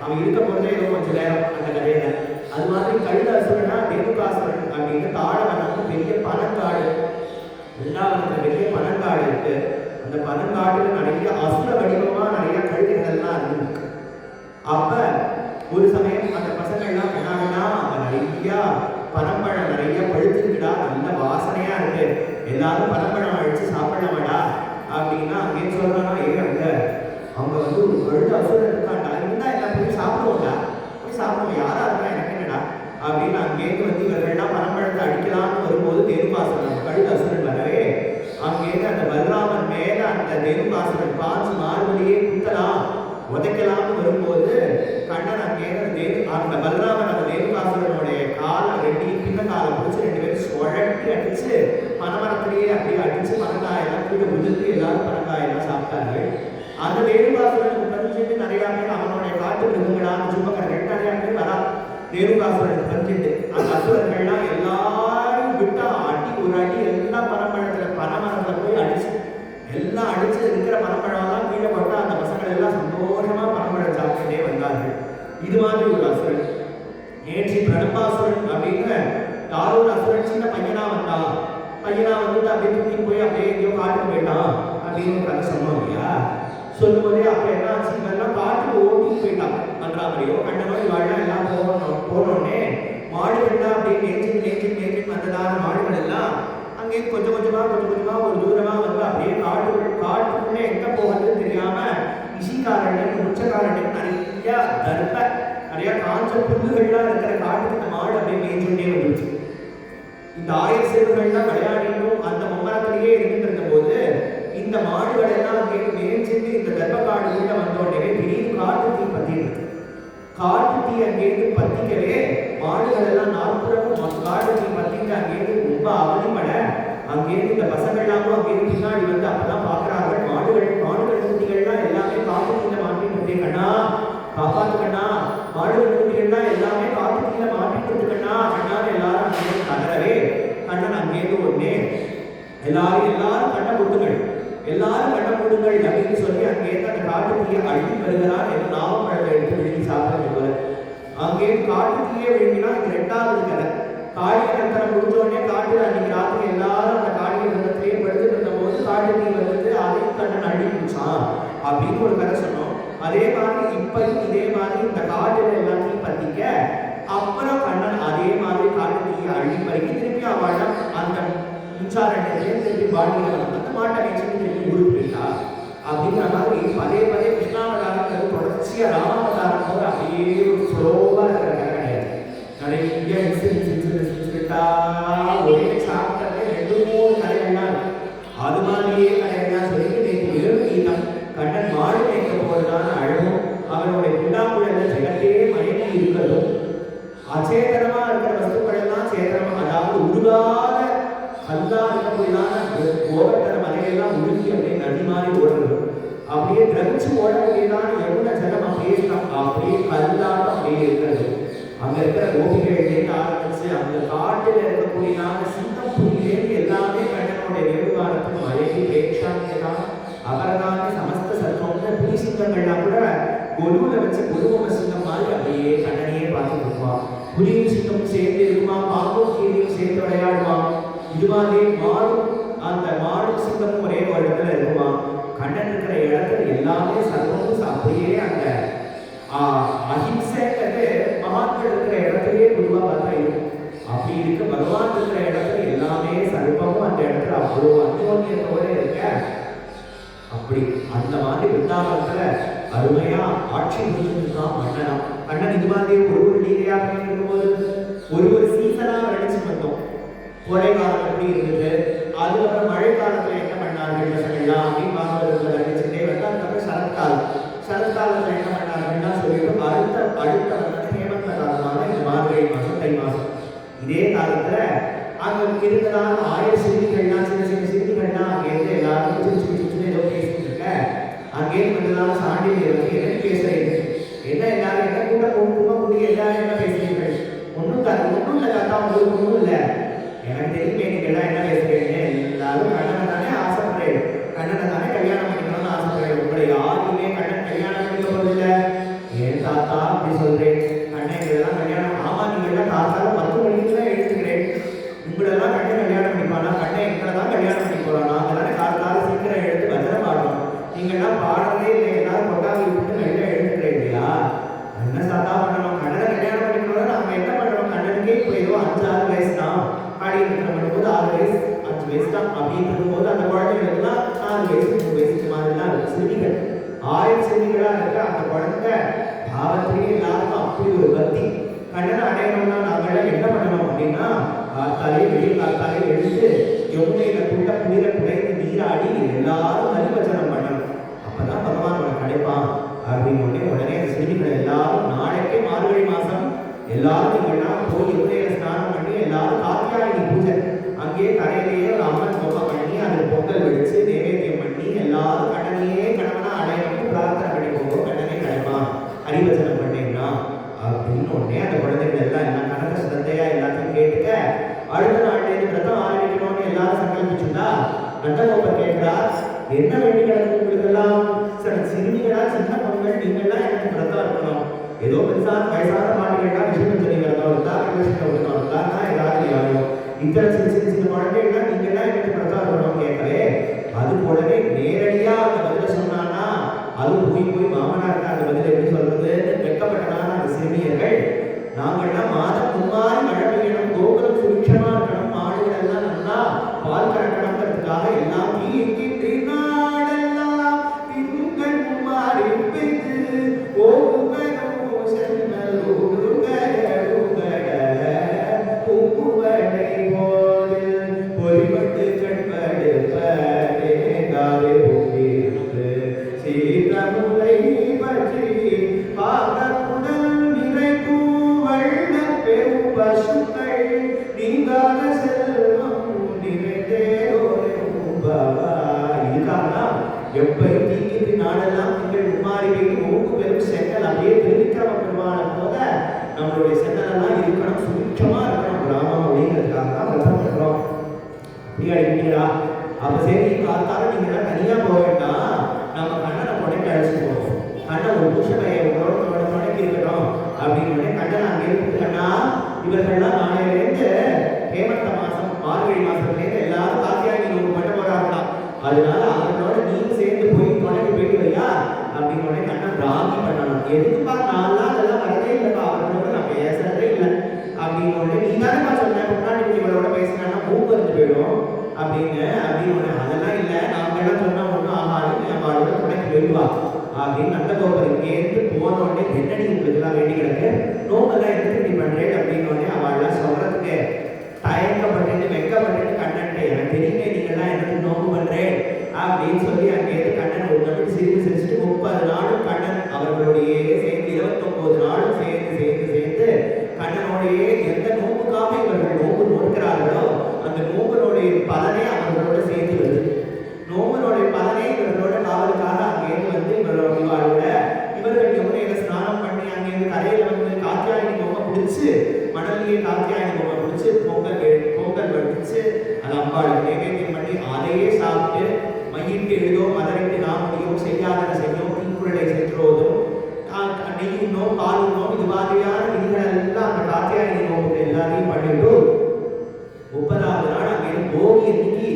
அவன் இருக்க போறதே ஏதோ கொஞ்சம் நேரம் அந்த கதையில. அது மாதிரி கழுத அசுரனா தேனுகாசுரன் அப்படின்னு தாழவனம் பெரிய பனங்காடு, எல்லாருக்கும் பெரிய பனங்காடு இருக்கு. அந்த பனங்காடுல நிறைய அசுர வடிவமா நிறைய கழுதைகள் எல்லாம் இருக்கு. அப்ப ஒரு சமயம் அந்த பசங்கள்லாம் பண்ணாங்கன்னா அங்க நிறைய பனம்பழம் நிறைய பழுத்துக்கிட்டா, நல்ல வாசனையா இருக்கு, எல்லாரும் பனம்பழம் அழிச்சு சாப்பிடலாமாடா அப்படின்னா அங்கே சொல்றானா, அங்க அவங்க வந்து ஒரு கழுத அசுரன் இருக்காண்டா, இருந்தா எல்லாம் போய் சாப்பிடுவோம்டா, போய் சாப்பிடுவோம், யாரா இருக்கா எனக்கு என்னடா அப்படின்னு அங்கேருந்து வந்து இவர்கள்லாம் பனம்பழத்தை அடிக்கலாம்னு வரும்போது தேனுகாசுரன் கழுத அசுரன் வரவே அங்கேருந்து அந்த பலராமன் மேல அந்த தேனுகாசுரன் பாஞ்சு மார்பலியே குத்தலாம் உதைக்கலாம்னு வரும்போது கண்ணன் அங்கேருந்து அந்த பலராமன் அந்த தேனுகாசுரனுடைய காலை ரெண்டு பின்ன காலை பிடிச்சி ரெண்டு பேரும் சுழட்டி அடிச்சு பனமரத்திலேயே அப்படியே அடிச்சு பனங்காயெல்லாம் கீழே உதிர்த்து எல்லாரும் பனங்காயெல்லாம் சாப்பிட்டார்கள். அந்த தேனுகாசுரனுக்கு பறிச்சுட்டு நிறையா பேர் அவனுடைய காட்டு மிருகங்களான சும்மக்கர்கள் நிறையா பேர் வரா தேனுகாசுரனுக்கு பறிச்சுட்டு அந்த அசுரர்கள்லாம் எல்லாரும் விட்டா அடி ஒரு அடி எல்லாம் பனமரத்துல போய் அடிச்சு எல்லாம் அடிச்சு இருக்கிற பனம்பழம்லாம் கீழே போட்டா அந்த பசங்கள் எல்லாம் சந்தோஷமா பனம்பழம் சாப்பிட்டுட்டே வந்தார்கள். இது மாதிரி ஒரு அசுரன். நேற்று பிரணம்பாசுரன் அப்படின்னு யாரோ ஒரு அசுரன் சின்ன பையனா வந்தான், பையனா வந்துட்டு அப்படியே தூக்கி போய் அப்படியே எங்கேயோ காட்டுக்கு போயிட்டான் அப்படின்னு ஒரு கதை சொன்னோம் இல்லையா. சொல்லும் போதே அப்ப என்ன ஆச்சு, இவெல்லாம் காட்டுக்கு ஓட்டிட்டு போயிட்டான் பண்றாமையோ கண்டனோ இவாழ்லாம் எல்லாம் போனோடனே மாடுகள்லாம் அப்படியே நேற்று வந்ததான மாடுகள் எல்லாம் அங்கே கொஞ்சம் கொஞ்சமா ஒரு தூரமா வந்து அப்படியே காட்டுக்குள்ளே எங்க போகிறதுன்னு தெரியாம இசிகாரண்யம் உச்சகாரண்யம் நிறைய தர்ப்ப நிறைய காஞ்ச புல்லுகள்லாம் இருக்கிற காட்டுக்கு இந்த மாடு அப்படியே மேய்ஞ்சுட்டே வந்துருச்சு. இந்த ஆயர் சேவர்கள்லாம் விளையாடிட்டும் அந்த மம்மரத்திலேயே இருந்துட்டு இருந்த போது இந்த மாடுகள் எல்லாம் அங்கே மேய்ஞ்சிட்டு இந்த தர்ப்ப காடுகிட்ட வந்தோடனே திடீர்னு காட்டு தீ பத்திருக்கு. காட்டு தீ அங்கேருந்து பத்திக்கவே மாடுகள் எல்லாம் நாற்புறமும் காட்டு தீ பத்திட்டு அங்கேருந்து ரொம்ப அவதிப்பட அங்கேருந்து இந்த பசங்கள்லாமும் அங்கேருந்து பின்னாடி வந்து அப்பதான் பாக்குறார்கள் மாடுகள் குட்டிகள்லாம் எல்லாமே காட்டு தீல மாட்டிட்டு கண்ணா காப்பாத்து கண்ணா, மாடுகள் குட்டிகள்லாம் எல்லாமே காட்டு தீல மாட்டிட்டு கண்ணா கண்ணான்னு எல்லாரும் அங்கேருந்து கதறவே கண்ணன் அங்கேருந்து ஒன்னே எல்லாரும் கண்ணை போட்டுங்கள் அப்படின்னு சொல்லி அங்கேருந்து அந்த காட்டு தீயை அழுகி வருகிறார். என்று நாவப்பழத்தை எடுத்து விழுங்கி சாப்பிட போல அங்கே காட்டு தீயை விழுங்கினா இது ரெண்டாவது கதை. காளிய கத்தனை முடிஞ்சோடனே காட்டுல அன்னைக்கு ராத்திரி எல்லாரும் அந்த காளிய கத்தத்திலேயே படுத்துட்டு இருந்த போது காட்டு தீ வந்து அதையும் கண்ணன் அழுகி முடிச்சான் அப்படின்னு ஒரு கதை சொன்னோம். அதே மாதிரி இப்பயும் இதே மாதிரி இந்த காட்டுல எல்லாத்தையும் பத்திக்க அப்புறம் கண்ணன் அதே மாதிரி காட்டு தீயை அழுகி பறிக்கி திருப்பி அவளும் அந்த மின்சாரண்யத்தையும் திருப்பி பாடியில் அந்த மாட்டை வச்சு திருப்பி ஊருக்கு போயிட்டா அப்படிங்கிற மாதிரி பதே கிருஷ்ணாவதாரம் தொடர்ச்சியா ராமாவதாரம் போது அப்படியே ஒரு ஸ்லோவா இருக்கிற கதை கிடையாது. நிறைய ஒரே சாப்பிட்டே 2-3 கதைகள்லாம் அது மாதிரியே கதைகள்லாம் சொல்லிட்டு நேற்று இரவு கீதம் கண்ணன் மாடு மேய்க்க போவதான அழகும் அவனுடைய புல்லாங்குழல ஜெகத்தே மயங்கி இருக்கிறதும் அச்சேதனமா இருக்கிற வஸ்துக்கள் எல்லாம் சேதனமா, அதாவது உருகாத கல்லா இருக்கக்கூடியதான கோவத்தர மலையெல்லாம் உருகி அப்படியே நதி மாதிரி ஓடுறது, அப்படியே திரவிச்சு ஓடக்கூடியதான யமுன ஜலம் அப்படியே கல்லாக அப்படியே இருக்கிறது. அங்க இருக்கிற கோபிகள் ஆரம்பிச்சு அந்த காட்டில் இருக்கக்கூடியதான சின்னம் புலியிலேருந்து எல்லாமே கண்ணனுடைய வேறுபாடத்துக்கு மழைக்கு பேக்ஷாமியதான் அபரதான சமஸ்த சர்வம்னு புலி சிங்கங்கள்லாம் கூட கொலுவில் வச்சு கொலுவம சிங்கம் மாதிரி அப்படியே கண்ணனையே பார்த்து கொடுப்பான். புலியும் சிங்கமும் சேர்ந்து இருக்குமா, பாம்பும் கீழியும் சேர்ந்து விளையாடுவான். இது மாதிரி அந்த மாடு சிங்கமும் ஒரே ஒரு இடத்துல இருக்குமா. கண்ணன் இருக்கிற இடத்துல எல்லாமே சர்வமும் அப்படியே அந்த அஹிம்சைங்கிறது மகான்கள் இருக்கிற இடத்துலயே பொதுவா பார்த்தா இருக்கும். அப்படி இருக்க பகவான் இருக்கிற இடத்துல எல்லாமே சர்வமும் அந்த இடத்துல அவ்வளோ அந்யோன்யத்தோட இருக்க. அப்படி அந்த மாதிரி விருந்தாவனத்துல அருமையா ஆட்சி புரிஞ்சுதான் மன்னனா. கண்ணன் இது மாதிரி ஒரு லீலையாக இருக்கும்போது ஒரு சீசனா நடிச்சு வந்தோம். கோடை காலம் எப்படி இருந்தது, அதுக்கப்புறம் மழை காலத்துல என்ன பண்ணார்கள் பசங்கள்லாம் அப்படின்னு பாகவதத்துல நடிச்சுட்டே வந்து அதுக்கப்புறம் சரத்காலத்துல என்ன பண்ணார்கள்னா சொல்லிட்டு அடுத்த வந்து ஹேமந்த காலமான இந்த மார்கழி மாசம் தை மாசம் இதே காலத்துல அங்க இருந்ததான 1000 சிறுமிகள்லாம் சின்ன சிறுமிகள்லாம் அங்கேருந்து எல்லாரும் சின்ன ஏதோ பேசிட்டு இருக்க. அங்கேருந்து வந்ததான சாண்டியர் வந்து என்ன பேசுறீங்க, என்ன எல்லாரும் என்ன கூட்ட எல்லாரும் என்ன பேசுறீர்கள், ஒன்றும் இல்லை தாத்தா, உங்களுக்கு ஒன்றும் இல்லை, எனக்கு தெரியுமே நீங்க எல்லாம் என்ன பேசுறீங்க, எல்லாரும் கண்ணனை தானே ஆசைப்படுறேன், கண்ணனை தானே கல்யாணம் பண்ணிக்கணும்னு ஆசைப்படுறேன், உங்களை யாருமே கண்ணன் கல்யாணம் பண்ணிக்க போறதில்லை. ஏன் தாத்தா எல்லாம் பாடவே இல்லை, எல்லாரும் கொண்டாந்து விட்டு வெளில எழுந்துக்கிறேன் இல்லையா? என்ன சாதா பண்ணணும்? கண்ணனை கல்யாணம் பண்ணிக்கிறோம். நாம என்ன பண்றோம்? கண்ணனுக்கே இப்போ ஏதோ 5-6 வயசு தான், பாடி பண்ணும்போது 6 வயசு 5 வயசு தான் அப்படின்னு போது அந்த குழந்தைகளுக்குலாம் 4 வயசு 3 வயசு மாதிரிலாம் இருக்கு. சிறுமிகள் 1000 சிறுமிகளா இருக்க அந்த குழந்தை பாவத்திலேயே எல்லாருக்கும் அப்படி ஒரு பக்தி. கண்ணனை அடையணும்னா நாங்கள் என்ன பண்ணணும் அப்படின்னா, காத்தாலே வெளியே காத்தாலே எழுந்து யமுனையில குண்ட குளிர குடைந்து நீராடி எல்லாரும் ஹரிவச்சனம் பண்ணணும். அப்பதான் பகவான் உனக்கு கிடைப்பான் அப்படின்னு உடனே அந்த சிறுமிகள் எல்லாரும் நாளைக்கே மார்கழி மாசம் எல்லாரும் நீங்கள்லாம் போய் யமுனையில ஸ்நானம் பண்ணி எல்லாரும் காத்தியாயினி பூஜை அங்கேயே கரையிலேயே ஒரு அம்மன் பொம்மை பண்ணி அதில் பொங்கல் வெடிச்சு நைவேத்தியம் பண்ணி எல்லாரும் கண்ணனையே கணவனா அடையணும்னு பிரார்த்தனை பண்ணி போவோம். கண்ணனே கிடைப்பான் ஹரிவச்சனம் பண்ணீங்கன்னா அப்படின்னு உடனே அந்த குழந்தைகள் எல்லாம் கணக்க சிரத்தையா எல்லாத்தையும் கேட்டுக்க அடுத்த நாட்டிலேருந்து விரதம் ஆரம்பிக்கணும்னு எல்லாரும் சங்கல்பிச்சுட்டா நந்தகோபர் கேட்கிறார், என்ன வேண்டி கிடக்கு உங்களுக்கெல்லாம்? சிறுமிகளா சின்ன பொங்கல் நீங்கள்லாம் எனக்கு விரதம் இருக்கணும். ஏதோ பெருசான வயசான பாட்டிகள்லாம் விஷயத்தனி விரதம் இருந்தா கிருஷ்ண விரதம் இருந்தா ஏதாவது ஆகும். இத்தனை சின்ன குழந்தைகள்லாம் நீங்கள்லாம் எனக்கு விரதம் இருக்கணும் கேட்கவே. அது போலவே நேரடியா அந்த பதில சொன்னான்னா அது போய் மாமனார்ட்ட அந்த பதில் எப்படி சொல்றது வெட்கப்பட்டனான அந்த சிறுமியர்கள், நாங்கள்லாம் மாதம் முன்னாடி மழை பெய்யணும், கோபுரம் சுபிக்ஷமா இருக்கணும், மாடுகள் எல்லாம் நல்லா பால் கறக்கணுங்கிறதுக்காக எல்லாம் எப்பயும் தீங்கிட்டு நாடெல்லாம் திங்கள் மும்மாறி வைத்து ஒவ்வொரு பெரும் செங்கல் அப்படியே திருவிக்கிரம பெருமான போல நம்மளுடைய செங்கலெல்லாம் இருக்கணும், சுபிட்சமா இருக்கணும் கிராமம் அப்படிங்கிறதுக்காக தான் விரதம் பண்றோம். அப்படி அடிக்கிறீங்களா? அப்ப சரி காத்தால நீங்க எல்லாம் தனியா போக வேண்டாம், நம்ம கண்ணனை புடைக்க அழைச்சிட்டு போவோம். கண்ணன் ஒரு பூஷமையை உங்களோட புடைக்கி இருக்கணும் அப்படின்னு கண்ணன் அங்கே இருக்கு. கண்ணா இவர்கள்லாம் நாளையிலேருந்து ஹேமந்த மாசம் மார்கழி மாசத்துலேருந்து எல்லாரும் காத்தியாகி நோக்கு பண்ண போறாங்களாம். அதனால அவங்களோட நீங்க சேர்ந்து போய் தொடங்கி போயிட்டு வையா அப்படின்னு உடனே கண்ணன் ராகி பண்ணணும். எதுக்குப்பா நான்லாம் அதெல்லாம் வரதே இல்லைப்பா, அவர்களோட நான் பேசுறதே இல்லை அப்படின்னு உடனே நீ தானேப்பா சொன்ன முன்னாடி இவங்களோட பேசினா மூக்கு வந்து போயிடும் அப்படின்னு அதெல்லாம் இல்லை, நாம எல்லாம் சொன்னா ஒன்றும் ஆகாது, நீ அவளோட தொடங்கி போயிடுவா அப்படின்னு நந்தகோபர் இங்கேருந்து போன உடனே என்னடி உங்களுக்கு எல்லாம் வேண்டி கிடக்கு, நோக்கெல்லாம் எடுத்து இப்படி பண்றேன் அப்படின்னு உடனே அவள்லாம் சொல்றதுக்கு தயக்கப்பட்டு வெக்கப்பட்டு கண்ணன்ட்ட எனக்கு தெரியுங்க நீங்கள்லாம் எனக்கு நோக்கு பண்றேன் அப்படின்னு சொல்லி அங்கேயிருந்து கண்ணன் ஒரு நம்பிட்டு சிரிப்பு சிரிச்சுட்டு 30 நாளும் கண்ணன் அவர்களுடைய சேர்ந்து 29 நாளும் சேர்ந்து கண்ணனோடையே எந்த நோக்குக்காக இவர்கள் நோக்கு நோக்கிறார்களோ அந்த நோக்கனுடைய பலனே அவர்களோட சேர்ந்து வருது. நோக்கனுடைய பலனே இவர்களோட காவலுக்காக அங்கேயிருந்து வந்து இவர்கள் யமுனையில ஸ்நானம் பண்ணி அங்கேயிருந்து கரையில வந்து காத்தியாயினி பொம்மை பிடிச்சு மணலியே காத்தியாயினி பொம்மை பிடிச்சு பொங்கல் வடிச்சு அது அம்பாளுக்கு நைவேத்தியம் பண்ணி அதையே சாப்பிட்டு மையிட்டு எழுதோ மலரிட்டு நாமடியோ செய்யாதன செய்யும் தீக்குறளை சென்றோதும் நெய்யுண்ணோ பாலுண்ணோ இது மாதிரியான விதிகள் எல்லாம் அந்த காத்தியாயினி நோக்கு எல்லாத்தையும் பண்ணிட்டு 30வது நாள் அங்கே போகி அன்னைக்கு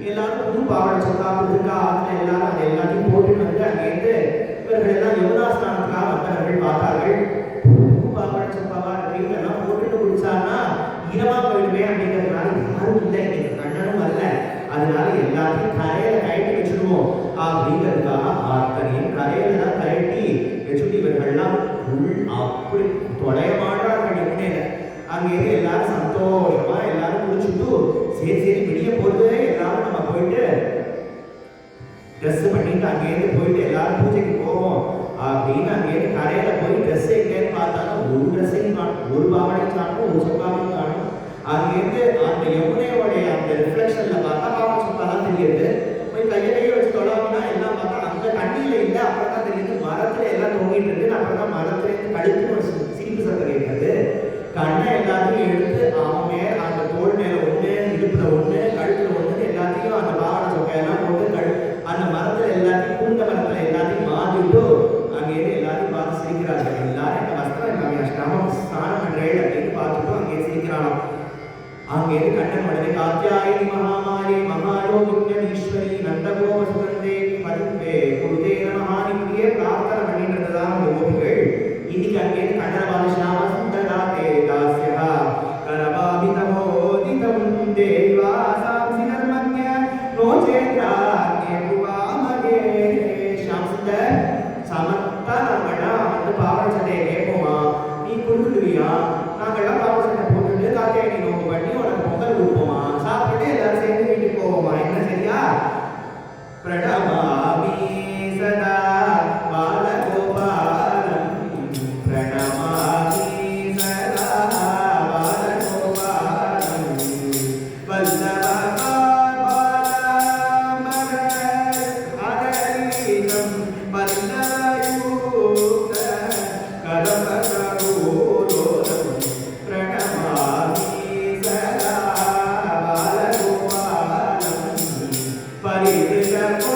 எல்லாரும் புது பாவடை சொக்கா புதுக்கா ஆத்துல எல்லாரும் அதை எல்லாத்தையும் போட்டு வந்து அங்கேருந்து இவர்கள் எல்லாம் யமுனா ஸ்நானத்துக்காக வந்தவர்கள் பார்த்தார்கள். புது பாவடை சொக்காவா எல்லாம் போட்டுட்டு குடிச்சாங்கன்னா ஈரமா போயிடுமே அப்படிங்கிறதுனால யாரும் இல்லை, இன்னைக்கு கண்ணனும் வரல, அதனால எல்லாத்தையும் கரையில கயட்டி வச்சுடுவோம் அப்படிங்கிறதுக்காக அத்தனையும் கரையில தான் கயட்டி வச்சுட்டு இவர்கள்லாம் அப்படி தொலைய மாட்டார்கள் யமுனையில. அங்கேயிருந்து எல்லாரும் சந்தோஷமா எல்லாரும் குடிச்சுட்டு சரி விடிய போது எல்லாரும் நம்ம போயிட்டு ட்ரெஸ் பண்ணிட்டு அங்கேயிருந்து போயிட்டு எல்லாரும் பூஜைக்கு போவோம் அப்படின்னு அங்கேயிருந்து கரையில போய் ட்ரெஸ் எங்கேன்னு பார்த்தாலும் ஒரு ட்ரெஸ்ஸையும் காணும், ஒரு பாவனையும் காணும், ஒரு சொக்காவையும் காணும். அங்கேருந்து அந்த யமுனையோடைய அந்த ரிஃப்ளெக்ஷன்ல பார்த்தா பாவனை சொக்கா தான் தெரியுது. போய் கையிலேயே வச்சு தொடாமனா எல்லாம் பார்த்தா அந்த தண்ணியில இல்லை, அப்புறம் தான் தெரியுது மரத்துல எல்லாம் தொங்கிட்டு இருக்கு. அப்புறம் தான் மரத்துல கழுத்து ஒரு சிரிப்பு சத்தம் கேட்கறது. கண்ணை எல்லாத்தையும் எடுத்து அவன் மேல அந்த தோல் மேல ஒண்ணு, இடுப்புல ஒண்ணு, கழுத்துல ஒண்ணு எல்லாத்தையும் அந்த பாவனை சொக்கையெல்லாம் போட்டு அந்த மரத்துல எல்லாத்தையும் பூந்த மரத்துல எல்லாத்தையும் மாத்திட்டு அங்கேயிருந்து எல்லாத்தையும் பார்த்து சிரிக்கிறார்கள். எல்லாரும் இந்த வஸ்திரம் நம்ம ஸ்நானம் பண்றேன் அப்படின்னு பார்த்துட்டு அங்கே சிரிக்கிறானோ. அங்கேயிருந்து கண்ணன் உடனே காத்தியாயினி மகாமாரி மகாயோகிஞ ஈஸ்வரி நந்தகோப சுகந்தே பதும்பே குருதே சுந்தர் சமத்தா நாங்கள்லாம் வந்து பாவாடை சட்டையை கேட்போமா, நீ கொடுத்துடுவியா, நாங்கள்லாம் பாவாடை சட்டை போட்டுட்டு காக்கையை நோக்கு பண்ணி உனக்கு பொங்கல் கொடுப்போமா, சாப்பிட்டு எல்லாரும் சேர்ந்து வீட்டுக்கு போவோமா, என்ன சரியா? பிரணமாமி சதா பாலகோபாலம் பிரணமாமி சதா பாலகோபாலம் வல்லபகார் பாலமர ஹரீரம் பல்லயூத கலபகரோலம் பிரணமாமி சதா பாலகோபாலம் பரிதிலகோ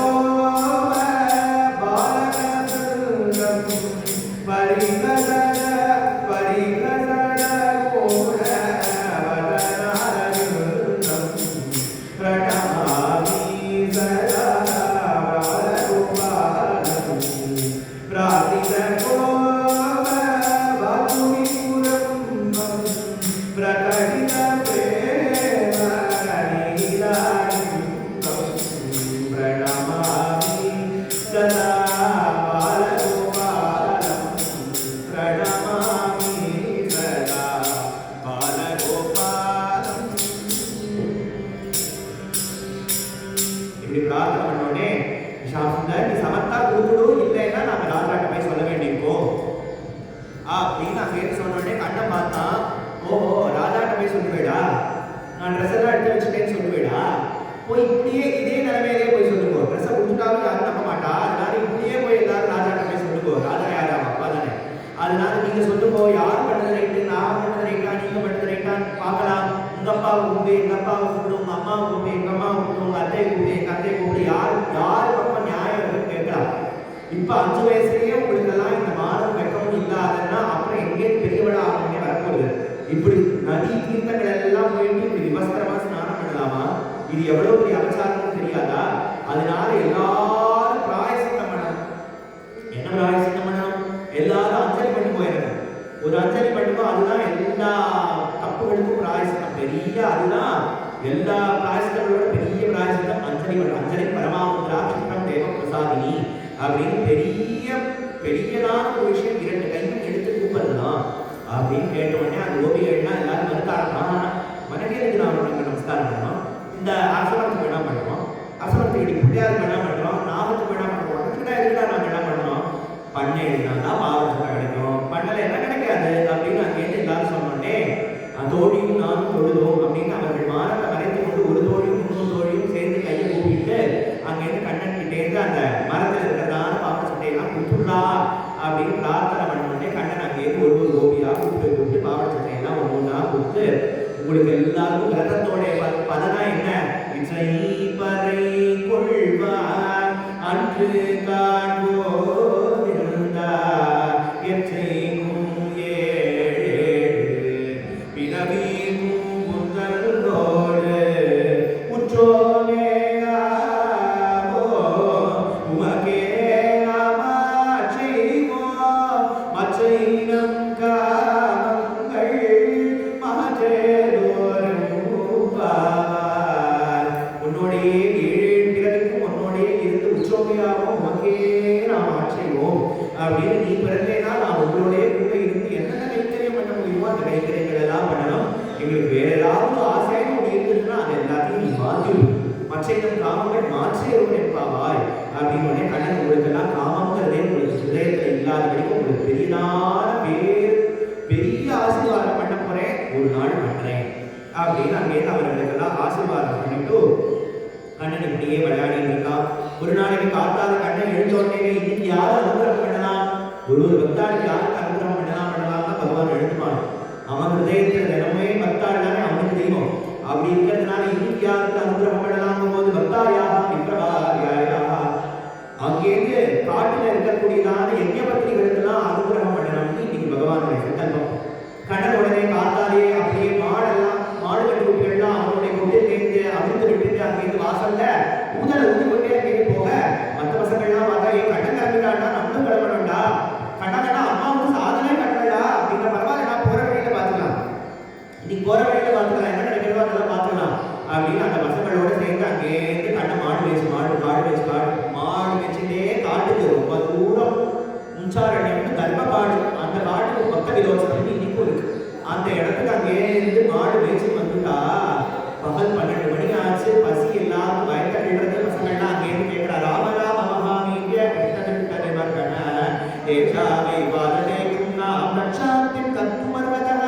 இப்ப 5 வயசுலயே உங்களுக்கு எல்லாம் இந்த மானம் வெக்கமும் இல்லாதன்னா அப்புறம் எங்கே பெரியவளா ஆகணும்னே வரப்போகுது. இப்படி நதி தீர்த்தங்கள் எல்லாம் போயிட்டு இப்படி விவஸ்திரமா ஸ்நானம் பண்ணலாமா? இது எவ்வளவு பெரிய அபச்சாரம்னு தெரியாதா? அதனால எல்லாரும் பிராயசித்தம் பண்ணணும். என்ன பிராயசித்தம் பண்ணணும்? எல்லாரும் அஞ்சலி பண்ணி போயிடணும். ஒரு அஞ்சலி பண்ணுவோம், அதுதான் எல்லா தப்புகளுக்கும் பிராயசித்தம். பெரிய அதுதான் எல்லா பிராயசித்தங்களோட பெரிய பிராயசித்தம் அஞ்சலி பண்ணணும். அஞ்சலி பரமாமுத்ரா சித்திரம் தேவ பிரசாதினி அப்படின்னு பெரியதான ஒரு விஷயம். 2 கையும் எடுத்து கூப்பிடுறதுதான் அப்படின்னு கேட்ட உடனே அந்த கோபிகள்னா எல்லாரும் மறுத்தாரமா, மனைவியருக்கு நான் உனக்கு நமஸ்காரம் பண்ணணும், இந்த அரசனத்துக்கு வேணா பண்ணுறோம், அரசனத்துக்கு பிள்ளையாருக்கு வேணா பண்ணுறோம், நாமத்துக்கு வேணா பண்ணுறோம், உனக்கு எதுக்குடா நாங்கள் என்ன பண்ணணும், பண்ண எழுதினா பாவத்துக்கு கிடைக்கும், பண்ணலை என்ன கிடைக்காது அப்படின்னு அங்கேருந்து எல்லாரும் சொன்னோடனே தோழியும் நானும் தொழுதோம் அப்படின்னு அவர்கள் மானத்தை மறைத்து கொண்டு ஒரு தோழியும் 3 தோழியும் சேர்ந்து கையை கூப்பிட்டு அங்கேருந்து கண்ணன் கிட்டேருந்து அந்த மரத்தில் இருக்கிறதான பாவ சட்டையெல்லாம் குத்துடா அப்படின்னு பிரார்த்தனை பண்ணோடனே கண்ணன் அங்கேருந்து ஒரு கோபியா கூப்பிட்டு பாவ சட்டையெல்லாம் ஒவ்வொன்றா கொடுத்து உங்களுக்கு எல்லாருக்கும் கிரகத்தோடைய பதனா என்ன, இசை பறை கொள்வார் அன்று காண்போர் இருந்தார் எச்சைக்கும் அப்படின்னு நீ பிறந்தேனா நான் உங்களோடய கூட இருந்து என்னென்ன கைத்தறியம் பண்ண முடியுமோ அந்த கைத்தறியங்கள் எல்லாம் பண்ணணும். எங்களுக்கு வேற ஏதாவது ஆசையாக ஒன்று இருந்துச்சுன்னா அது எல்லாத்தையும் நீ மாற்றிடும். மற்றையிடம் காமங்கள் மாற்றியவர்கள் என்பாவாய் அப்படின்னு உடனே கண்ணன் உங்களுக்கெல்லாம் காமங்கிறதே உங்களுக்கு ஹிருதயத்தில் இல்லாதபடிக்கு உங்களுக்கு பெரிய ஆசீர்வாதம் பண்ண போறேன், ஒரு நாள் பண்றேன் அப்படின்னு அங்கேருந்து அவர்களுக்கெல்லாம் ஆசீர்வாதம் பண்ணிட்டு கண்ணன் இப்படியே விளையாடிட்டு இருக்கான். ஒரு நாளைக்கு காத்தால கண்ணன் எழுந்த உடனே இன்னைக்கு யாரும் அனுகிரகம் பண்ணலாம், ஒரு பக்தாளுக்கு யாருக்கு அனுகிரகம் பண்ணலாம்னா பகவான் எழுதுவான். அவன் ஹிருதயத்தில் தினமே பக்தாள் தானே அவனுக்கு தெய்வம். அப்படி இருக்கிறதுனால இன்னைக்கு யாருக்கு அனுகிரகம் பண்ணலாம் போது பக்தாயாக விப்ரவாரியாக அங்கேருந்து காட்டில் இருக்கக்கூடியதான யஜ்ஞபத்னிகளுக்கெல்லாம் அனுகிரகம் பண்ணணும்னு இன்னைக்கு பகவானுடைய சங்கல்பம். கண்ணன் உடனே காத்தாலே அப்படியே மாடு கட்டுக்குட்டிகள்லாம் அவனுடைய கொட்டிலேருந்து அவிழ்ந்து விட்டுட்டு அங்கேருந்து வாசல்ல ஊதலை ஊதி கொண்டே அங்கேயே போக மற்ற பசங்கள்லாம் பார்த்தா கண்ணன் கிளம்பிட்டாண்டா நம்மளும் கிளம்பணும்டா, கண்ணா அம்மாவும் சாதனை கட்டலடா அப்படின்ற பரவாயில்ல நான் போற வழியில பார்த்துக்கலாம், இன்னைக்கு போற வழியில பார்த்துக்கலாம், என்ன கிடைக்கிறதோ அதெல்லாம் பார்த்துக்கலாம் அப்படின்னு அந்த பசங்களோட சேர்ந்து அங்கேருந்து கண்ணை மாடு வச்சுட்டே காட்டுக்கு ரொம்ப தர்ம காடு, அந்த காட்டுக்கு பக்க விரோசனம் இன்னைக்கும் இருக்கு. அந்த இடத்துக்கு அங்கே இருந்து மாடு மேய்ச்சி வந்துட்டா பகல் 12 மணி ஆச்சு, பசி எல்லாரும் பயத்தடுறது. பசங்கள்லாம் அங்கேருந்து கேட்கிறா, ராம ராம மகாமீய கிருஷ்ணகிருஷ்ண வர்கண ஏஷாவை பாரதே குணாம் ரக்ஷாந்திம் கத்துமர்வதः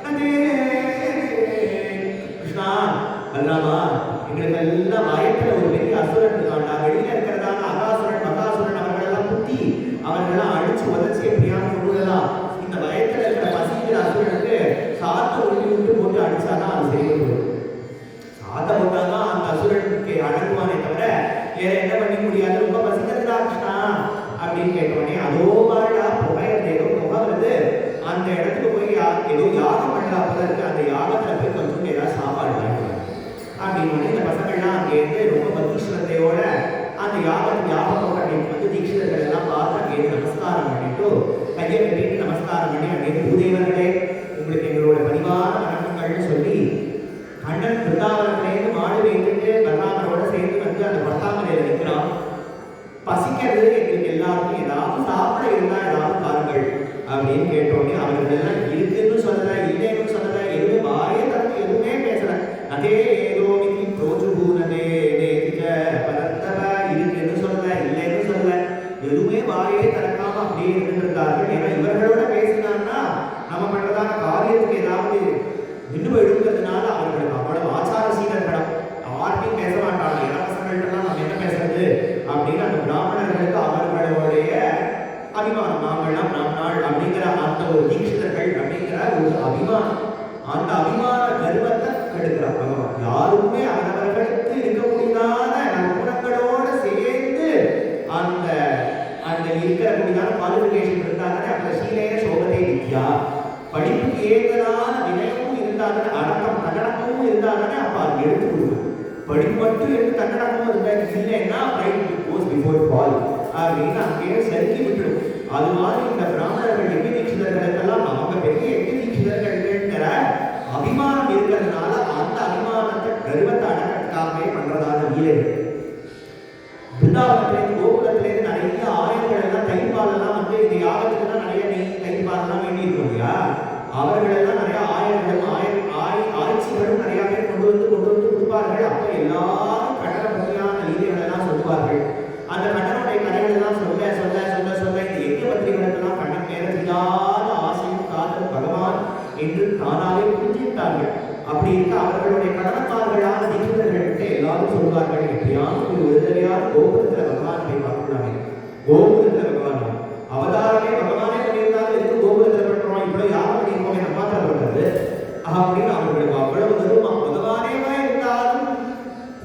அதே கிருஷ்ணா பலராமா, எங்களுக்கு எல்லாம் பயத்துல ஒரு பெரிய அசுரன் இருக்காண்டா. வெளியில இருக்கிறதான அகாசுரன் மகாசுரன் அவர்களெல்லாம் குத்தி அவர்களெல்லாம் அடிச்சு உதச்சி எப்படியாவது கொண்டுடலாம். இந்த பயத்துல இருக்கிற பசிக்கிற அசுரனுக்கு சாத்த உருட்டி விட்டு போட்டு அடிச்சாதான் அது செய்வது. சாத்த போட்டாதான் அந்த அசுரனுக்கு அடங்குவானே தவிர வேற என்ன பண்ண முடியாது. ரொம்ப பசிக்கிறதா கிருஷ்ணா அப்படின்னு கேட்டோடனே அதோ பாடா புகையது, ஏதோ புகை வருது, அந்த இடத்துக்கு போய் ஏதோ யாகம் பண்றா போல இருக்கு, அந்த யாகத்துல போய் கொஞ்சம் ஏதாவது சாப்பாடு வாங்கிடுவாங்க அப்படின்னு இந்த பசங்கள்லாம் அங்கேருந்து ரொம்ப பக்தி ஸ்ரத்தையோட அந்த யாகம் பண்ணிட்டு வந்து தீட்சிதர்கள் எல்லாம் பார்த்து அங்கேருந்து நமஸ்காரம் பண்ணிட்டு கையை கட்டிட்டு நமஸ்காரம் பண்ணி அங்கேருந்து பூதேவர்களே உங்களுக்கு எங்களோட பரிவார வணக்கங்கள்னு சொல்லி கண்ணன் பிருந்தாவனத்திலேருந்து மாடு வைத்துட்டு பலராமரோட சேர்ந்து வந்து அந்த பத்தாமரையில நிற்கிறான். பசிக்கிறது, எங்களுக்கு எல்லாருக்கும் ஏதாவது சாப்பிட இருந்தா ஏதாவது பாருங்கள் அப்படின்னு கேட்டோடனே அவர்கள் எல்லாம் இருக்குன்னு சொல்லல, இல்லைன்னு சொல்லல, எதுவுமே வாயை தரப்பு எதுவுமே பேசல. அதே ஏதோ ரோஜுபூனதே நேதிக பரந்தவ, இருக்குன்னு சொல்லல, இல்லைன்னு சொல்லல, எதுவுமே வாயை திறக்காம அப்படியே இருந்திருந்தார்கள். ஏன்னா இவர்களோட பேசினான்னா நம்ம பண்றதான காரியத்துக்கு ஏதாவது இன்னும் எடுக்கிறதுனால அவர்களுக்கு அவ்வளவு ஆச்சார சீலர்களும் யாருக்கும் பேச மாட்டாங்க. இளவசங்கள்லாம் நம்ம என்ன பேசுறது அப்படின்னு அந்த பிராமணர்களுக்கு அவர்களுடைய அபிமானம், நாங்கள்லாம் நம் நாள் அப்படிங்கிற அந்த ஒரு தீட்சிதர்கள் அப்படிங்கிற ஒரு அபிமானம், அந்த அபிமான கர்வத்தை கெடுக்கிறார் பகவான். யாருக்குமே அவரவர்களுக்கு இருக்கக்கூடியதான நற்குணங்களோட சேர்ந்து அந்த அந்த இருக்கக்கூடியதான குவாலிஃபிகேஷன் இருந்தாங்க. அந்த சீலைய சோபத்தை வித்யா, படிப்புக்கு ஏற்றதான வினயமும் இருந்தாங்க, அடக்கம் தன்னடக்கமும் இருந்தாங்க. அப்ப அது எடுத்து கொடுக்கும். படிப்பு மட்டும் எடுத்து தன்னடக்கமும் இருந்தாங்க இல்லைன்னா அப்படின்னு அங்கேயே சறுக்கி விட்டுடும். அது மாதிரி இந்த பிராமணர்கள் எங்க தீட்சிதர்களுக்கெல்லாம் அவங்க பெரிய எங்க தீட்சிதர்கள்ங்கிற அபிமானம் இருக்கிறதுனால அந்த அபிமானத்தை கர்வத்தை அடக்கிறதுக்காகவே பண்றதான வீரர்கள். பிருந்தாவனத்திலேருந்து கோகுலத்திலேருந்து நிறைய ஆயர்கள் எல்லாம் தைப்பால் எல்லாம் வந்து இந்த யாகத்துக்குலாம் நிறைய நெய் தைப்பால் எல்லாம் வேண்டி இருக்கும் இல்லையா, அவர்கள் எல்லாம் நிறைய ஆயர்களும் ஆய்ச்சிகளும் நிறைய பேர் கொண்டு வந்து கொடுப்பார்கள். அப்ப எல்லாரும் கட்டண பொறியான லீலைகள் எல்லாம் சொல்லுவார்கள். அந்த கண்ணனுடைய கதைகள் எல்லாம் சொல்ல சொல்ல சொல்ல சொல்ல இந்த யஜ்ஞபத்ரிகளுக்கெல்லாம் கண்ணன் மேல இல்லாத ஆசையும் காதல் பகவான் என்று தானாவே புரிஞ்சுட்டார்கள். அப்படி இருக்க அவர்களுடைய கடனக்காரர்களான தீட்சிதர்கள்கிட்ட எல்லாரும் சொல்லுவார்கள், எப்படியாவது ஒரு தடையாவது கோபுரத்துல பகவான் போய் பார்க்கலாமே, கோபுரத்துல பகவான் அவதாரமே பகவானே பண்ணியிருந்தாலும் எதுக்கு கோபுரத்துல பண்றோம், இவ்வளவு யாரும் பண்ணியிருக்கோம் நம்ம மாத்திர பண்றது அப்படின்னு அவர்களுக்கு அவ்வளவு வருமா. பகவானேவா இருந்தாலும்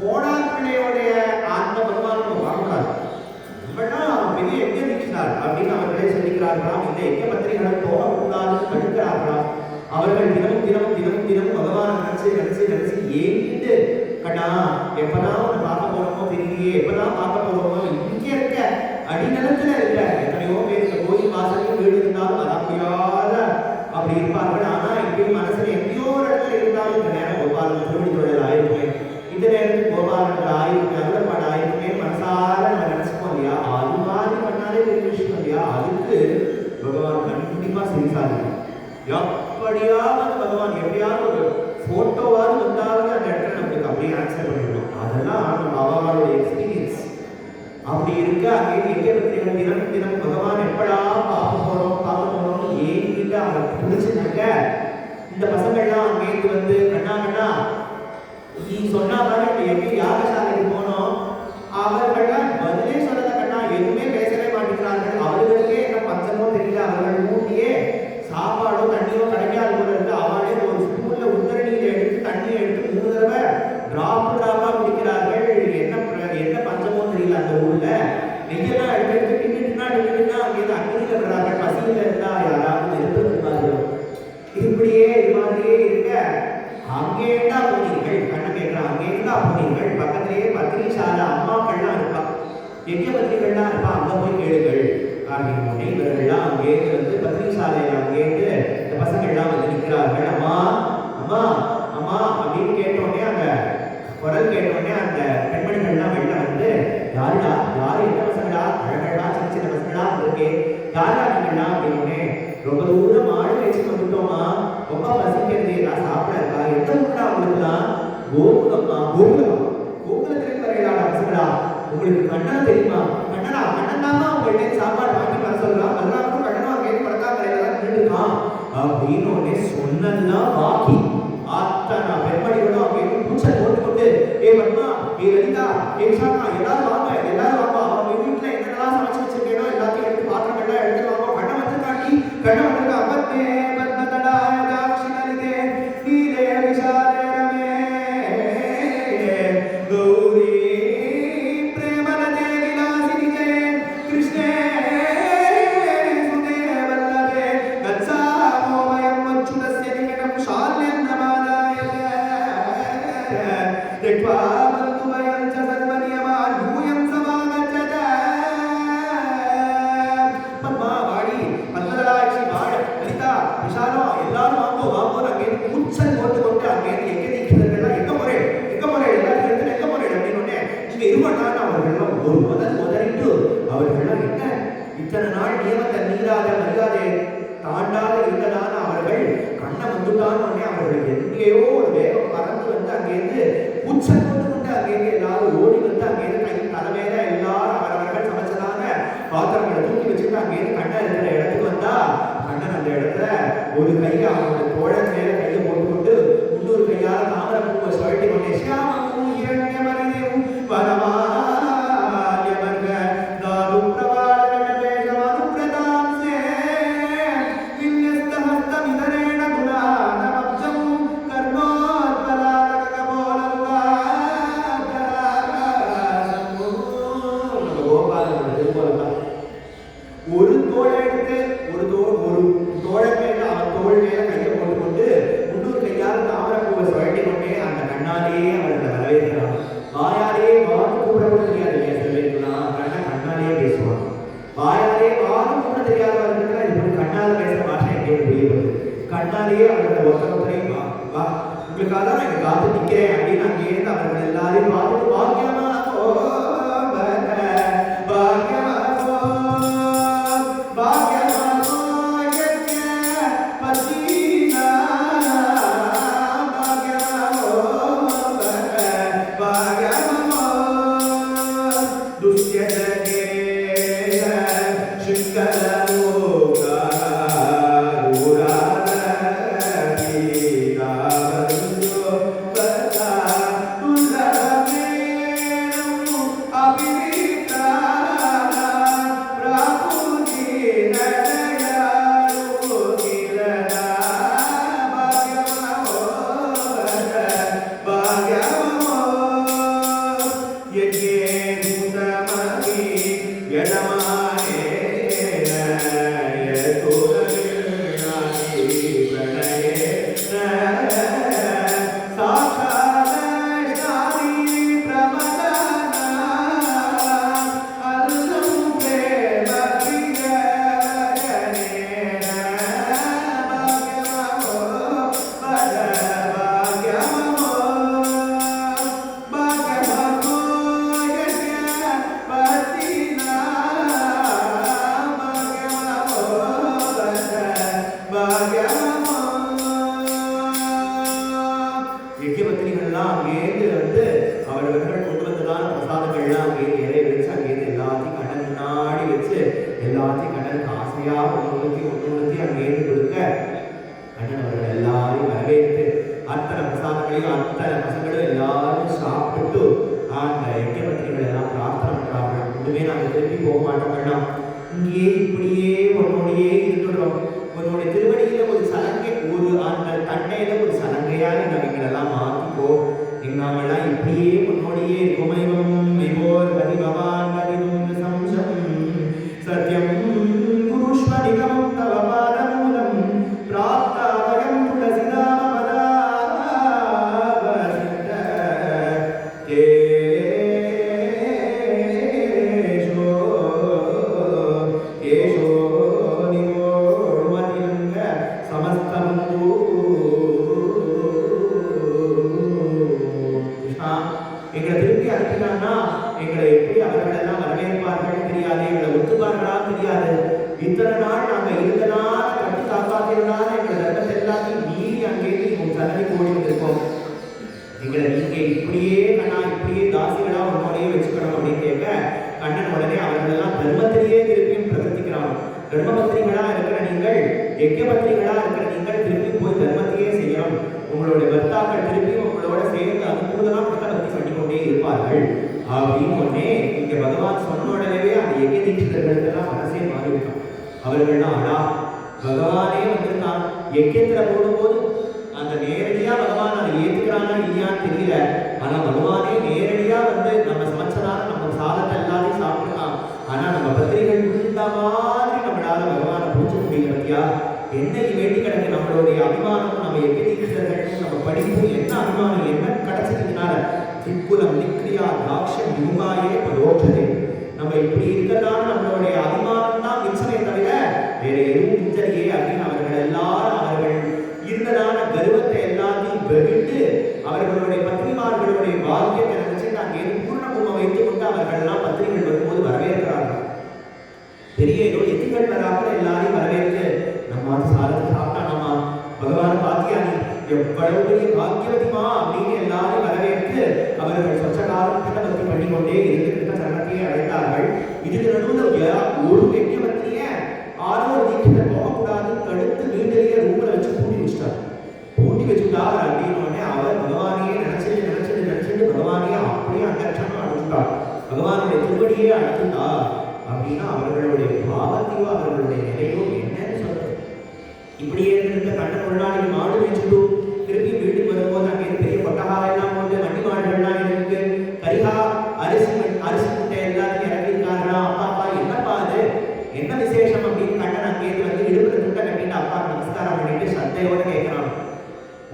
கோடாப்பிள்ளையோடைய அந்த பகவான் நம்ம வாங்கக்கூடாது, நம்மளா பெரிய எங்க தீட்சிதார் அப்படின்னு அவர்களே சொல்லிக்கிறார்களாம். இந்த எங்க பத்திரிகளை போகக்கூடாதுன்னு தடுக்கிறார்களாம். அவர்கள் தினமும் தினமும் தினமும் தினமும் பகவானை நினைச்சு நினைச்சு நினைச்சு ஏங்கிட்டு கண்ணா எப்பதான் உன்னை பார்க்க போறோமோ தெரியலையே, எப்பதான் பார்க்க போறோமோ, இங்க இருக்க அடிநிலத்துல இருக்க எத்தனையோ பேர் இந்த கோயில் வாசலையும் வீடு இருந்தாலும் வர முடியாத அப்படி இருப்பார்கள். ஆனா இப்பயும் மனசுல எங்கேயோ ஒரு இடத்துல இருந்தாலும் இந்த நேரம் கோபாலன் திருவடி தொழில் ஆயிருக்குமே, இந்த நேரத்துக்கு கோபாலன் ஆயிருக்குமே, அருளப்பாடு ஆயிருக்குமே மனசார நம்ம நினைச்சுப்போம் இல்லையா. அது மாதிரி பண்ணாலே பெரிய விஷயம் இல்லையா. அதுக்கு பகவான் கண்டிப்பா செஞ்சாங்க. எப்படியாவது பகவான் எப்படியாவது ஒரு போட்டோவாவது வந்தாவது அந்த இடத்துல நம்மளுக்கு அப்படியே ஆன்சர் பண்ணிடணும். அதெல்லாம் நம்ம அவங்களுடைய எக்ஸ்பீரியன்ஸ் அப்படி இருக்க. அங்கே எங்கே பத்திரிகள் தினம் தினம் பகவான் எப்படா பார்க்க போறோம்னு ஏங்கிட்டு அவரை பிடிச்சிருந்தாங்க. இந்த பசங்கள்லாம் அங்கேருந்து வந்து கண்ணா நீ சொன்னா மாதிரி இப்ப எப்படி யாகசாலைக்கு போனோம், அவர்கள்லாம் பதிலே சொல்லல கண்ணா, எதுவுமே பேசவே மாட்டேங்கிறார்கள். அவர்களுக்கே என்ன பஞ்சமோ தெரியல, அவர்கள் மூட்டியே சாப்பாடோ தண்ணியோ கிடைக்காத போல இருக்கு. அவளே ஒரு ஸ்பூன்ல உத்தரணியில எடுத்து தண்ணியை எடுத்து 3 தடவை டிராப்பா குடிக்கிறார்கள். என்ன பஞ்சமோ தெரியல. அந்த ஊர்ல நெய்யெல்லாம் எடுத்து நின்றுட்டுனா அங்கே அக்னியில விடுறார்கள். பசியில இருந்தா யாராவது நெருப்பார்கள். இப்படியே இது மாதிரியே இருக்க அங்கேண்டா போனீர்கள் கண்ண கேட்கிறான். அங்கேண்டா போனீர்கள் பக்கத்திலேயே பத்திரிசாலை அம்மாக்கள்லாம் இருப்பா, எங்க பத்திரிகள்லாம் இருப்பா, அங்க போய் கேளுங்கள் அப்படின்னு இவர்கள்லாம் அங்கேருந்து வந்து பத்திரிசாலையில அங்கேருந்து இந்த பசங்கள்லாம் வந்து நிற்கிறார்கள். அம்மா அம்மா அம்மா அப்படின்னு கேட்டோடனே அங்க குரல் கேட்டோடனே அந்த பெண்மணிகள்லாம் வெளில வந்து, யாருடா, யாரு, என்ன பசங்களா, அழகழகா சின்ன சின்ன பசங்களா இருக்கே, யாரா நீங்களா அப்படின்னோடனே, ரொம்ப தூரம் மாடு வச்சு வந்துட்டோமா, ரொம்ப பசிக்கிறது, ஏதாவது சாப்பிட இருக்கா, எந்த ஊருடா உங்களுக்குலாம், கோகுலம்மா, கோகுலமா, கோகுலத்திற்கு வரையிலான பசங்களா, உங்களுக்கு கண்ணன் தெரியுமா, கண்ணனா, கண்ணன் தான் உங்கள்கிட்ட சாப்பாடு வாங்கி வர சொல்றான், எல்லாருக்கும் கண்ணனா கேட்டு பழக்கா வரையில நின்றுருக்கான் அப்படின்னு சொன்னதுதான் பாக்கி. அத்தனை பெண்மணிகளும் அவங்க கூச்சல் போட்டுக்கொண்டு, ஏ பத்மா, ஏ லலிதா, ஏ விசாகா, எல்லாரும் வாங்க, எல்லாரும் வாங்க, அவங்க வீட்டுல என்னெல்லாம் சமைச்சு வச்சிருக்கேனோ எல்லாத்தையும் எடுத்து பாத்திரங்கள்லாம் எடுத்து வாங்க, கண்ணை வந்து காட்டி, கண்ணை வந்து அபத்தே பத்மதடாய தாட்சி லலிதே நீலே விசாலே ரமே கௌரி பிரேமலதே விலாசினி ஜெய கிருஷ்ணே சுதே வல்லபே கத்சாமோமயம் அச்சுதஸ்ய நிகடம் ஷால்யம் நமாதாய தெக்வா பந்துமயம் ச சர்வநியமான் யூயம் சமாகச்சத. பத்மா, வாடி, பத்மதடாட்சி, வாடு, லலிதா, விஷாலா, எல்லாரும் வாங்கோ வாங்கோ அங்கே கூச்சல் போட்டுக்கொண்டு அங்கே எங்க நீக்கிறவர்கள்லாம் எங்க முறை எல்லாரும் எடுத்து எங்க முறை அப்படின்னு இங்க இருவட்டான அவர்கள்லாம் ஒரு முதலிட்டு அவர்கள்லாம் என்ன இத்தனை நாள் நியமத்தை மீறாத மரியாதை தாண்டாத இருந்ததான அவர்கள் கண்ணை வந்துட்டான்னு அவர்களுக்கு எங்கேயோ ஒரு வேகம் பறந்து வந்து அங்கேருந்து கூச்சல் போட்டுக்கொண்டு அங்கேருந்து எல்லாரும் ஓடி வந்து அங்கேருந்து கை தலைமையில எல்லாரும் அவரவர்கள் சமைச்சதான பாத்திரங்களை தூக்கி வச்சுட்டு அங்கேருந்து கண்ணன் இருக்கிற இடத்துக்கு வந்தா, கண்ணன் அந்த இடத்துல ஒரு கையை அவனுடைய தோழன் மேல கையை போட்டுக்கொண்டு இன்னொரு கையால தாமரை பூவை சுழட்டி கொண்டே சியாமமும் இரண்யமரியும் வரமால்யமர்க தாரும் பிரபாளன வேஷமனு பிரதாம்சே விந்யஸ்தஹஸ்த விதரேண குணானமப்ஜம் கர்மோத்பலாரக போலங்காதராசமு. நம்ம கோபாலனோட திருக்கோலம் ஒரு தோளை எடுத்து ஒரு தோழன் மேல அவன் தோள் மேல கையை போட்டுக்கொண்டு முன்னூறு கையால் தாமரை பூவை சுழட்டி கொண்டே அந்த கண்ணாலேயே அவர்களை வரவேற்கிறான். வாயாலே வாது கூட தெரியாது இல்லையா, சில பேருக்குலாம் கண்ணன் கண்ணாலேயே பேசுவான். வாயாலே வாது கூட தெரியாதவர்களுக்கு இப்படி கண்ணால பேசுற பாஷை எங்கே புரியப்படுது. கண்ணாலேயே அவர்களை ஒருத்தரையும் வா உங்களுக்காக தான் நான் இங்க காத்து நிற்கிறேன் அப்படின்னு அங்கேயிருந்து அவர்கள் எல்லாரையும் பார்த்துட்டு பாக்கியமா யஜ்ஞபத்தினிகள்லாம் அங்கேருந்து வந்து அவர்கள் கொண்டு வந்ததான பிரசாதங்கள்லாம் அங்கேருந்து இறைய வச்சு அங்கேருந்து எல்லாத்தையும் கண்ணன் முன்னாடி வச்சு எல்லாத்தையும் கண்ணனுக்கு ஆசையா ஒன்று அங்கேருந்து கொடுக்க கண்ணன் அவர்கள் எல்லாரையும் வரவேற்று அத்தனை பிரசாதங்களையும் அத்தனை பசங்களும் எல்லாரும் சாப்பிட்டு அந்த யஜ்ஞபத்தினிகள் எல்லாம் பிரார்த்தனை பண்றார்கள். ஒன்றுமே நாங்கள் திருப்பி போக மாட்டோம், இங்கேயே இப்படியே உன்னோடையே இருந்துடுறோம். உன்னுடைய திருவடியில ஒரு சலங்கை, ஒரு அந்த தண்டையில ஒரு சலங்கையாக எங்களெல்லாம் மாற்றிக்கோ, நாங்கள்லாம் இப்படியே உன்னோடையே குமைவம் விவோர் கதி பவான் கதிதும் சம்சம் சத்யம் குருஷ்வ நிகமம் தவ பாதமூலம் பிராப்தாவயம் துளசிதாம பதாவசித்த கேஷோ நிவோர்மதிலங்க சமஸ்தமந்து கிருஷ்ணா இத்தனை நாள் நாங்க இருந்தனால கட்டி காப்பாத்தினால எங்களை தர்மத்தை எல்லாத்தையும் மீறி அங்கேயிருந்து உங்க சன்னதி கோடி வந்திருக்கோம். எங்களை நீங்க இப்படியே கண்ணா இப்படியே தாசிகளா உன்னோடையே வச்சுக்கணும் அப்படின்னு கேட்க கண்ணன் உடனே அவர்களெல்லாம் தர்மத்திலேயே திருப்பியும் பிரவர்த்திக்கிறான். தர்மபத்திரிகளா இருக்கிற நீங்கள், யஜ்ஞபத்திரிகளா இருக்கிற நீங்கள் திருப்பி போய் தர்மத்தையே செய்யணும். உங்களுடைய பர்த்தாக்கள் திருப்பி உங்களோட சேர்ந்து அனுகூலமா பக்தி பண்ணிக்கொண்டே இருப்பார்கள் அப்படின்னு உடனே இங்க பகவான் சொன்ன உடனே அந்த யஜ்ஞ தீட்சிதர்களுக்கெல்லாம் மனசே மாறிவிட்டான். அவர்கள்லாம் அடா பகவானே வந்திருக்கான். யஜ்ஞத்துல போடும்போது அந்த நேரடியா பகவான் அதை ஏத்துக்கிறானா இல்லையான்னு தெரியல. ஆனா பகவானே நேரடியா வந்து நம்ம சமைச்சதான நம்ம சாதத்தை எல்லாத்தையும் சாப்பிடலாம். ஆனா நம்ம பத்திரிகள் இந்த மாதிரி நம்மளால பகவானை புரிஞ்சுக்க முடியலையா? என்னைக்கு வேண்டி கிடக்கு நம்மளுடைய அபிமானம், நம்ம எதிர்க்கிறதும் நம்ம படிப்பும் என்ன அபிமானம் என்ன கிடைச்சதுனால திக்குலம் நிக்ரியா தாட்சம் யுகாயே பரோட்சதே. நம்ம இப்படி இருக்கிறதால நம்மளுடைய அபிமானம் தான் மிச்சமே தவிர வேற எதுவும் மிச்சலையே அப்படின்னு அவர்கள் எல்லாரும் அவர்கள் இருந்ததான கர்வத்தை எல்லாத்தையும் வெவிட்டு அவர்களுடைய பத்னிமார்களுடைய பாக்கியத்தை நினைச்சு அங்கே பூர்ணகுமம் வைத்துக் கொண்டு அவர்கள் எல்லாம் பத்திரிகள் வரும்போது வரவேற்கிறார்கள். பெரிய ஏதோ எதிர்கள் வராமல் எல்லாரையும் வரவேற்று நம்ம சாரத்தை சாப்பிட்டானாமா பகவான் பாக்கியா நீ எவ்வளவு பெரிய பாக்கியவதிமா அப்படின்னு எல்லாரும் வரவேற்று அவர்கள் சொச்ச காலம் பக்தி பண்ணிக்கொண்டே இருந்துகிட்ட சரணத்தையே அடைந்தார்கள். இதுக்கு நடுவில் ஒரு யஜ்ஞபத்திரிய ஆரோ தீட்சித போகக்கூடாது தடுத்து வீட்டிலேயே ரூம்ல வச்சு பூட்டி வச்சுட்டார். பூட்டி வச்சுட்டார் அப்படின்னு உடனே அவர் பகவானையே நினைச்சிட்டு பகவானையே அப்படியே அந்தட்சணம் அடைஞ்சுட்டார். பகவானுடைய திருவடியே அடைஞ்சுட்டார் அப்படின்னா அவர்களுடைய பாவத்தையோ அவர்களுடைய நிலையோ என்னன்னு சொல்றது. இப்படியே இருந்த கண்ணன் ஒரு நாளைக்கு மாடு வச்சுட்டு திருப்பி வீட்டுக்கு வரும்போது அங்கே பெரிய கொட்டகா எல்லாம் போட்டு வண்டி மாடுகள்லாம் இருக்கு. கரிகா அரிசி முட்டை எல்லாத்தையும் இறக்கிருக்காங்களா? அப்பா என்னப்பா அது என்ன விசேஷம் அப்படின்னு கண்ணன் அங்கே வந்து இடுப்புல துண்டை கட்டிட்டு அப்பா நமஸ்காரம் பண்ணிட்டு சத்தையோட கேட்கிறான்.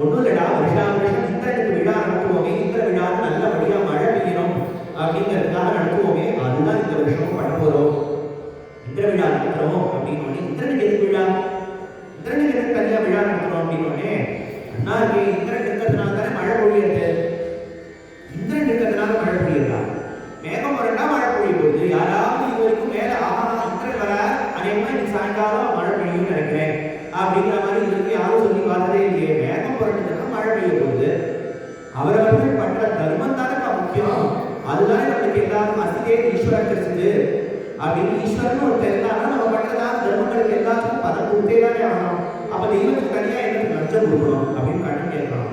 ஒன்றும் இல்லடா வருஷா வருஷம் இந்திரனுக்கு விழா நடத்துவோமே, இந்திர விழா நல்லபடியா மழை பெய்யணும் அப்படிங்கிறதுக்காக நடத்துவோமே, அதுதான் இந்த வருஷமும் பண்ண போறோம். இந்திர விழா நடத்துறோம் அப்படின்னு இந்திரனுக்கு எது விழா, இந்திரனுக்கு எது தனியா விழா நடத்துறோம் அப்படின்னு அண்ணா இருக்கு. இந்திரன் இருக்கிறதுனால தானே மழை பொழியுது. இந்திரன் இருக்கிறதுனால மழை பொழியுதா? மேகம் வரண்டா மழை பொழிய போகுது. யாராவது இது வரைக்கும் மேல ஆஹா இந்திரன் வர அநேகமா இன்னைக்கு சாயங்காலம் மழை பெய்யும் நினைக்கிறேன் அப்படிங்கிற மாதிரி இதுக்கு யாரும் சொல்லி பார்த்ததே இல்லையே. மேகம் புரட்டுதுன்னா மழை பெய்ய போகுது. அவரவர்கள் பண்ற தர்மம் தானே முக்கியம். அதுதான் நம்மளுக்கு எல்லாரும் அசிதே ஈஸ்வரன் கிடைச்சது அப்படின்னு ஈஸ்வரன் ஒரு தெரிந்தாலும் நம்ம பண்றதான தர்மங்களுக்கு எல்லாத்துக்கும் பதம் கொடுத்தே தானே ஆகணும். அப்ப தெய்வத்துக்கு தனியா எனக்கு லஞ்சம் கொடுக்கணும் அப்படின்னு கண்ணன் கேட்கலாம்.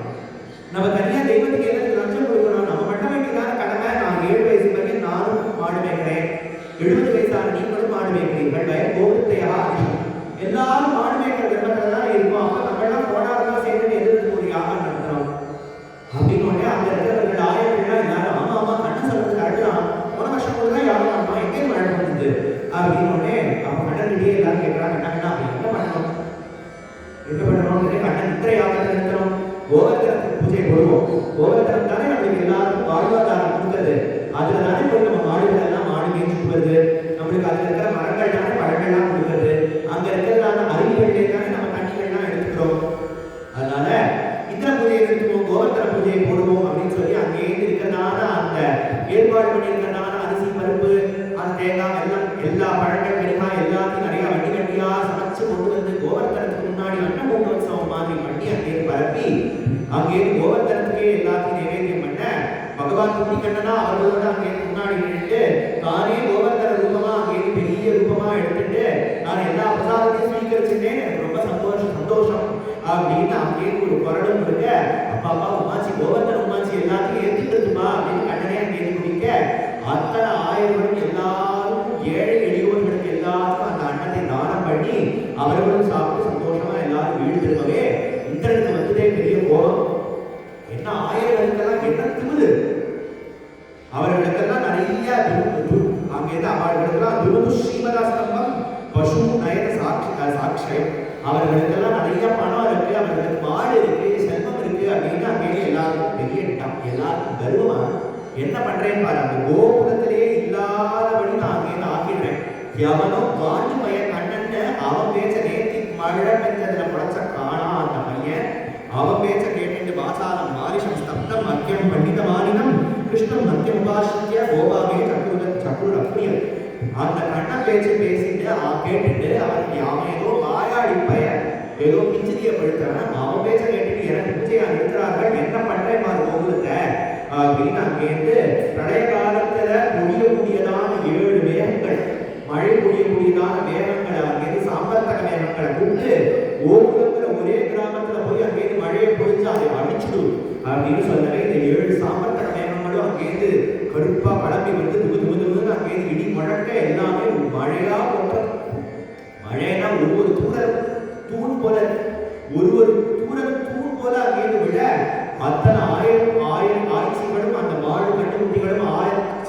நம்ம தனியா தெய்வத்துக்கு எனக்கு லஞ்சம் கொடுக்கணும், நம்ம பண்ண வேண்டியதான கடமை. நான் 7 வயசு வரைக்கும் நானும் மாடு மேய்க்கிறேன், 70 வயசான நீங்களும் மாடு மேய்க்கிறீர்கள். பயம் கோபத்தையா எல்லாரும் மாடு மேய்க்கிற தர்மத்துல தான் இருக்கும். அப்ப நம்ம எல்லாம் போடாதான் சேர்ந்து எதிர்த்து ஒரு யாகம் நடத்துறோம் அப்படின்னு அங்க இருக்கிறவர்கள் ஆயிரங்கள் எல்லாரும் ஆமா ஆமா கண்ணன் சொல்றது கரெக்ட் தான், போன வருஷம் கூட தான் யாகம் பண்ணோம், எங்கே மழை பண்ணுது அப்படின்னு அப்ப கண்ணன்கிட்டே எல்லாரும் கேட்கறாங்க கண்ணா என்ன பண்ணணும் கண்ணன் இந்திர யாகத்தை நிறுத்தணும், கோவர்த்தனத்துக்கு பூஜை போடுவோம். கோவர்த்தனம் தானே நம்மளுக்கு எல்லாருக்கும் வாழ்வாதாரம் கொடுத்தது. அதுல தானே போய் நம்ம மாடுகள் எல்லாம் மாடு மேய்ச்சிட்டு வருது. நம்மளுக்கு அதுல இருக்கிற மரங்கள் தானே பழங்கள்லாம் கொடுக்குறது. அங்க இருக்கிறதான அருவிகளிலே தானே நம்ம தண்ணிகள்லாம் எடுத்துக்கிறோம். அதனால இந்திர பூஜையை நிறுத்துவோம், கோவர்த்தன பூஜையை போடுவோம் அப்படின்னு சொல்லி அங்கே இருக்கிறதான அந்த ஏற்பாடு பண்ணியிருக்கிறதான அரிசி பருப்பு அந்த தேங்காய் எல்லாம் எல்லா பழங்கள் கனிகாய் எல்லாத்தையும் நிறைய வண்டி வண்டியா சமைச்சு கொண்டு வந்து கோவர்த்தனத்துக்கு முன்னாடி அன்ன உற்சவம் மாதிரி பண்ணி அங்கே பரப்பி அங்கே கோவர்த்தனத்துக்கே எல்லாத்தையும் நைவேத்தியம் பண்ண பகவான் குட்டி கண்ணனா அவர்களோட அங்கே முன்னாடி நின்றுட்டு தானே கோவர்த்தன ரூபமா அங்கே பெரிய ரூபமா எடுத்துட்டு நான் எல்லா பிரசாதத்தையும் ஸ்வீகரிச்சுட்டேன், எனக்கு ரொம்ப சந்தோஷம் அப்படின்னு அங்கே ஒரு குரலும் இருக்க அப்பா அப்பா உமாச்சி கோவர்த்தன உமாச்சி எல்லாத்தையும் ஏற்றிட்டுமா அப்படின்னு கண்ணனே அங்கே குடிக்க அத்தனை ஆயிரம் எல்லாரும் ஏழை எளியோர்களுக்கு எல்லாருக்கும் அந்த அன்னத்தை தானம் பண்ணி அவர்களும் சாப்பிட்டு சந்தோஷமா எல்லாரும் வீடு திரும்பவே இந்திரனுக்கு வந்ததே பெரிய கோபம். என்ன ஆயிரங்களுக்கெல்லாம் என்ன திமுது, அவர்களுக்கெல்லாம் நிறைய அங்கிருந்து அவர்களுக்கெல்லாம் துருது ஸ்ரீமதாஸ்தம்பம் பசு நயன சாட்சியம், அவர்களுக்கெல்லாம் நிறைய பணம் இருக்கு, அவர்களுக்கு மாடு இருக்கு, செல்வம் இருக்கு அப்படின்னு அங்கே எல்லாருக்கும் பெரிய எல்லாருக்கும் கர்வமா என்ன பண்றேன்னு பாரு. அந்த கோபுரத்திலேயே இல்லாதபடி நான் அங்கே ஆக்கிடுறேன். எவனோ காண்டு பையன் கண்ணன்னு அவன் பேச்ச நேர்த்தி மழை பெற்றதுல முளைச்ச காணா அந்த பையன் அவன் பேச்ச கேட்டு வாசாலம் மாரிஷம் ஸ்தப்தம் மத்தியம் பண்டித மானினம் கிருஷ்ணம் மத்தியம் உபாசிய கோபாவே சக்குரு அப்படியே அந்த கண்ண பேச்சு பேசிட்டு கேட்டுட்டு அவன் ஏதோ வாயாடி பையன் ஏதோ பிச்சிரியை படுத்துறான், அவன் பேச்ச கேட்டுட்டு எனக்கு பிச்சையா இருக்கிறார்கள், என்ன பண்றேன் கோகுலத்தை அப்படின்னு அங்கேருந்து பிரளய காலத்துல பொழியக்கூடியதான 7 மேகங்கள், மழை பொழியக்கூடியதான மேகங்களை அங்கேருந்து சாம்பர்த்தக மேகங்களை கூப்பிட்டு கோகுலத்துல ஒரே கிராமத்துல போய் அங்கேருந்து மழையை பொழிச்சு அதை அழிச்சிடும் அப்படின்னு சொன்னவே இந்த 7 சாம்பர்த்தக மேகங்களும் அங்கேருந்து கடுப்பா கிளம்பி வந்து துகுதுன்னு அங்கேருந்து இடி முழக்க எல்லாமே மழையா போன்ற மழைனா ஒவ்வொரு தூண் போல ஒவ்வொரு தூண் போல அங்கேருந்து விட அத்தனை ஆயிரம் ஆட்சிகளும் அந்த மாடு கட்டுக்குட்டிகளும்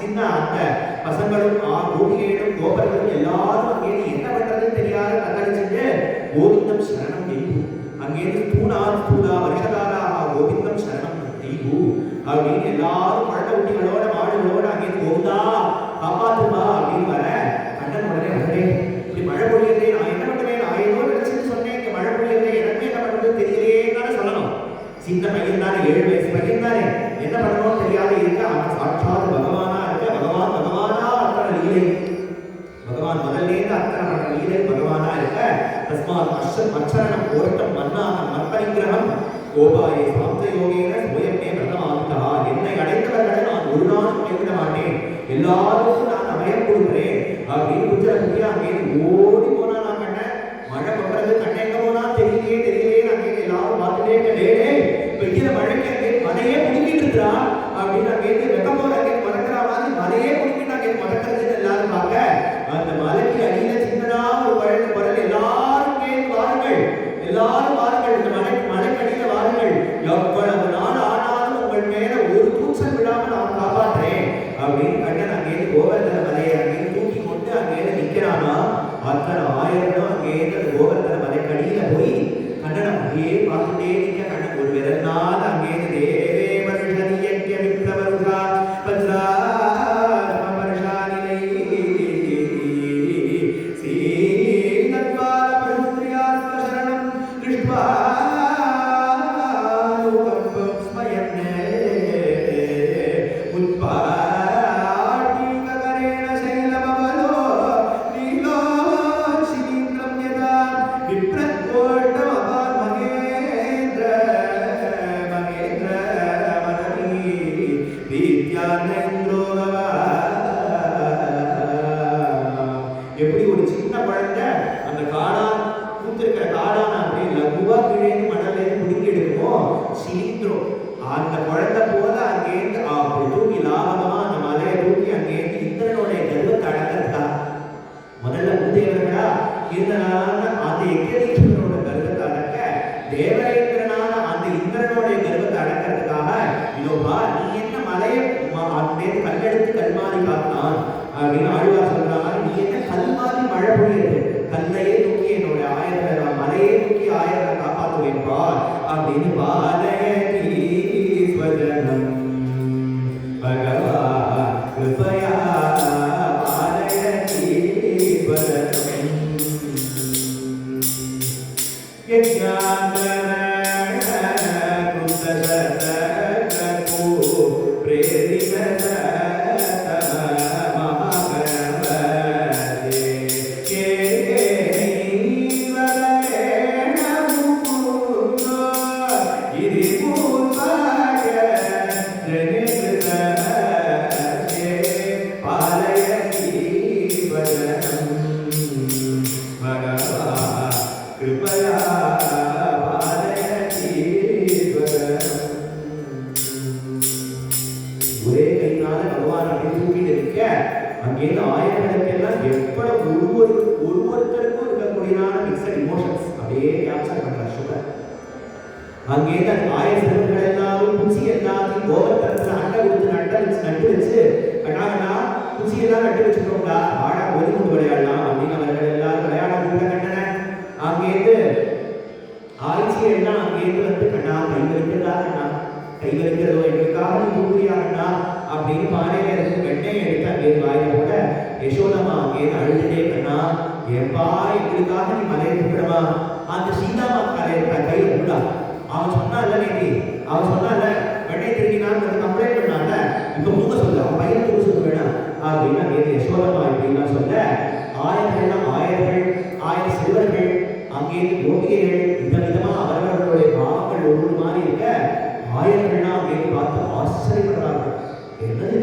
சின்ன அந்த பசங்களும் கோபிகைகளும் கோபர்களும் எல்லாரும் அங்கேருந்து என்ன பண்றதுன்னு தெரியாத தத்தளிச்சுட்டு கோவிந்தம் சரணம் நெய்வு அங்கேருந்து தூணா வருஷகாலா கோவிந்தம் சரணம் நெய்வு அப்படின்னு எல்லாரும் குழந்தை குட்டிகளோட மாடுகளோட அங்கேருந்து கோவிந்தா காப்பாத்துமா அப்படின்னு வர கண்ணன் உடனே உடனே இப்படி மழை பொழியதே நான் என்ன பண்ணுவேன், நான் ஏதோ நினைச்சுன்னு சொன்னேன், இங்க மழை பொழியதே எனக்கு என்ன பண்றது தெரியலேன்னு சொல்லணும். சின்ன பையன் தானே, 7 வயசு பையன் தானே, என்ன பண்ணணும் தெரியாத இருக்க அவன் சாட்சாத் பகவானா இருக்க, பகவானா அத்தனை லீலை, பகவான் முதல்லேருந்து அத்தனை பண்ண லீலை பகவானா இருக்க, தஸ்மாத் அச்சரணம் கோட்டம் மன்னாகம் மற்பரிகிரகம் கோபாயே சாந்த யோகேன சுயமே பிரதமாவிதா, என்னை அடைந்தவர்களை நான் ஒரு நாளும் கைவிட மாட்டேன், எல்லாருக்கும் நான் அபயம் கொடுக்கிறேன் அப்படின்னு குஜர குட்டியா அங்கே ஓடி போனா. நான் கண்ணேன் மழை பண்றது கண்ணை எங்க போனா தெரியலையே அங்கே எல்லாரும் பார்த்துட்டே இருக்கே பெய்கிற மழைக்கு அங்கே மலையே குடிக்கிட்டு இருக்கிறா அப்படின்னு அங்கே வெக்க போற அங்கே மறக்கிற மாதிரி மலையே குடிக்கிட்டு அங்கே மறக்கிறதுன்னு எல்லாரும் பார்க்க அந்த மலைக்கு அடியில சின்னதா ஒரு குரல் எல்லாரும் கேட்டு வாருங்கள், எல்லாரும் வாருங்கள், இந்த மலைக்கு அடியில வாருங்கள், எவ்வளவு நாள் ஆனாலும் உங்கள் மேல ஒரு தூச்சல் விடாம நான் காப்பாற்றுறேன் அப்படின்னு கண்ணன் அங்கேருந்து கோவர்தன மலையை அங்கேருந்து தூக்கி கொண்டு அங்கேருந்து நிற்கிறானா. அத்தனை ஆயிரங்களும் அங்கேருந்து கோவர்தன மலை கடியில போய் கண்ணன் அப்படியே பார்த்துட்டே நிற்க. கண்ணன் ஒரு விரல்னால அங்கேருந்து தேவே வருஷதி யக்ய விப்ரவருஷா பத்ரா வருஷானிலை சீனத்வார பருத்ரியாத்ம சரணம் திருஷ்வா எப்படி ஒரு சின்ன குழந்தை அந்த காடான் பூத்திருக்கிற காடான அப்படியே லகுவா கீழே மணல்ல குடுங்கி எடுக்குமோ சிலிந்திரம், அந்த குழந்தை போல அங்கேருந்து அப்படி தூக்கி லாபகமா அந்த மலையை தூக்கி அங்கேருந்து இந்திரனுடைய கர்வத்தை அடக்கிறதா முதல்ல முந்தையவர்களா இருந்தனால அந்த யக்ஞதீஸ்வரனோட கர்வத்தை அடக்க தேவரேந்திரனான அந்த இந்திரனுடைய கர்வத்தை அடக்கிறதுக்காக இதோபா நீ என்ன மலையை அங்கேருந்து கல்லெடுத்து கல்மாரி காத்தான் அப்படின்னு ஆழ்வார் சொல்றாங்க. நீ என்ன கல்மாரி மழை பொழியது, கல்லையே தூக்கி என்னோட மலையே தூக்கி 1000 காப்பாற்றுவேன்பா அப்படின்னு பாலயதீஸ்வரனம் பகவா கிருபயா பாலயதீஸ்வரனம் யஜ்ஞான ஒரே கையினால பகவான் அப்படி தூக்கிட்டு இருக்க அங்கேருந்து ஆயிரங்களுக்கெல்லாம் எவ்வளவு ஒருவருத்தருக்கும் இருக்கக்கூடியதான மிக்சட் இமோஷன்ஸ் அப்படியே கேப்சர் பண்ற சுகர். அங்கேருந்து அந்த ஆயிரங்கள் எல்லாரும் குச்சி எல்லாத்தையும் கோவர்த்தனத்துல அண்டை கொடுத்து நட்டு வச்சு கண்ணாகண்ணா குச்சி எல்லாம் நட்டு வச்சுக்கோங்க ஆடா ஒதுக்குண்டு விளையாடலாம் அப்படின்னு அவர்கள் எல்லாரும் விளையாட கூட கண்டன. அங்கேருந்து ஆய்ச்சி எல்லாம் அங்கேருந்து வந்து கண்ணா கை வைக்கிறதா கண்ணா கை வைக்கிறதோ எங்களுக்காக நீ தூக்குறியாங்கண்ணா அப்படின்னு பானையில இருந்து வெண்ணையை எடுத்து அங்கேருந்து வாயில கூட யசோதமா அங்கேருந்து அழுதுட்டே கண்ணா எப்பா எங்களுக்காக நீ மலையை கூப்பிடமா அந்த சீதாமா கையில கூட அவன் சொன்னால நேத்தி அவன் சொன்னால வெண்ணை திருடினான்னு கம்ப்ளைண்ட் பண்ணால இப்ப மூக்க சொல்ல அவன் பையன் தூக்க சொல்ல வேணாம் அப்படின்னா நேற்று யசோதமா இப்படின்னா சொல்ல ஆயிரம் ஆயிரம் சிறுவர்கள் அங்கே கோபிகைகள் விதவிதமா அவரவர்களுடைய பாவங்கள் ஒவ்வொரு மாதிரி இருக்க ஆயிரங்கள்லாம் அங்கே பார்த்து ஆச்சரியப்படுறார்கள். என்னது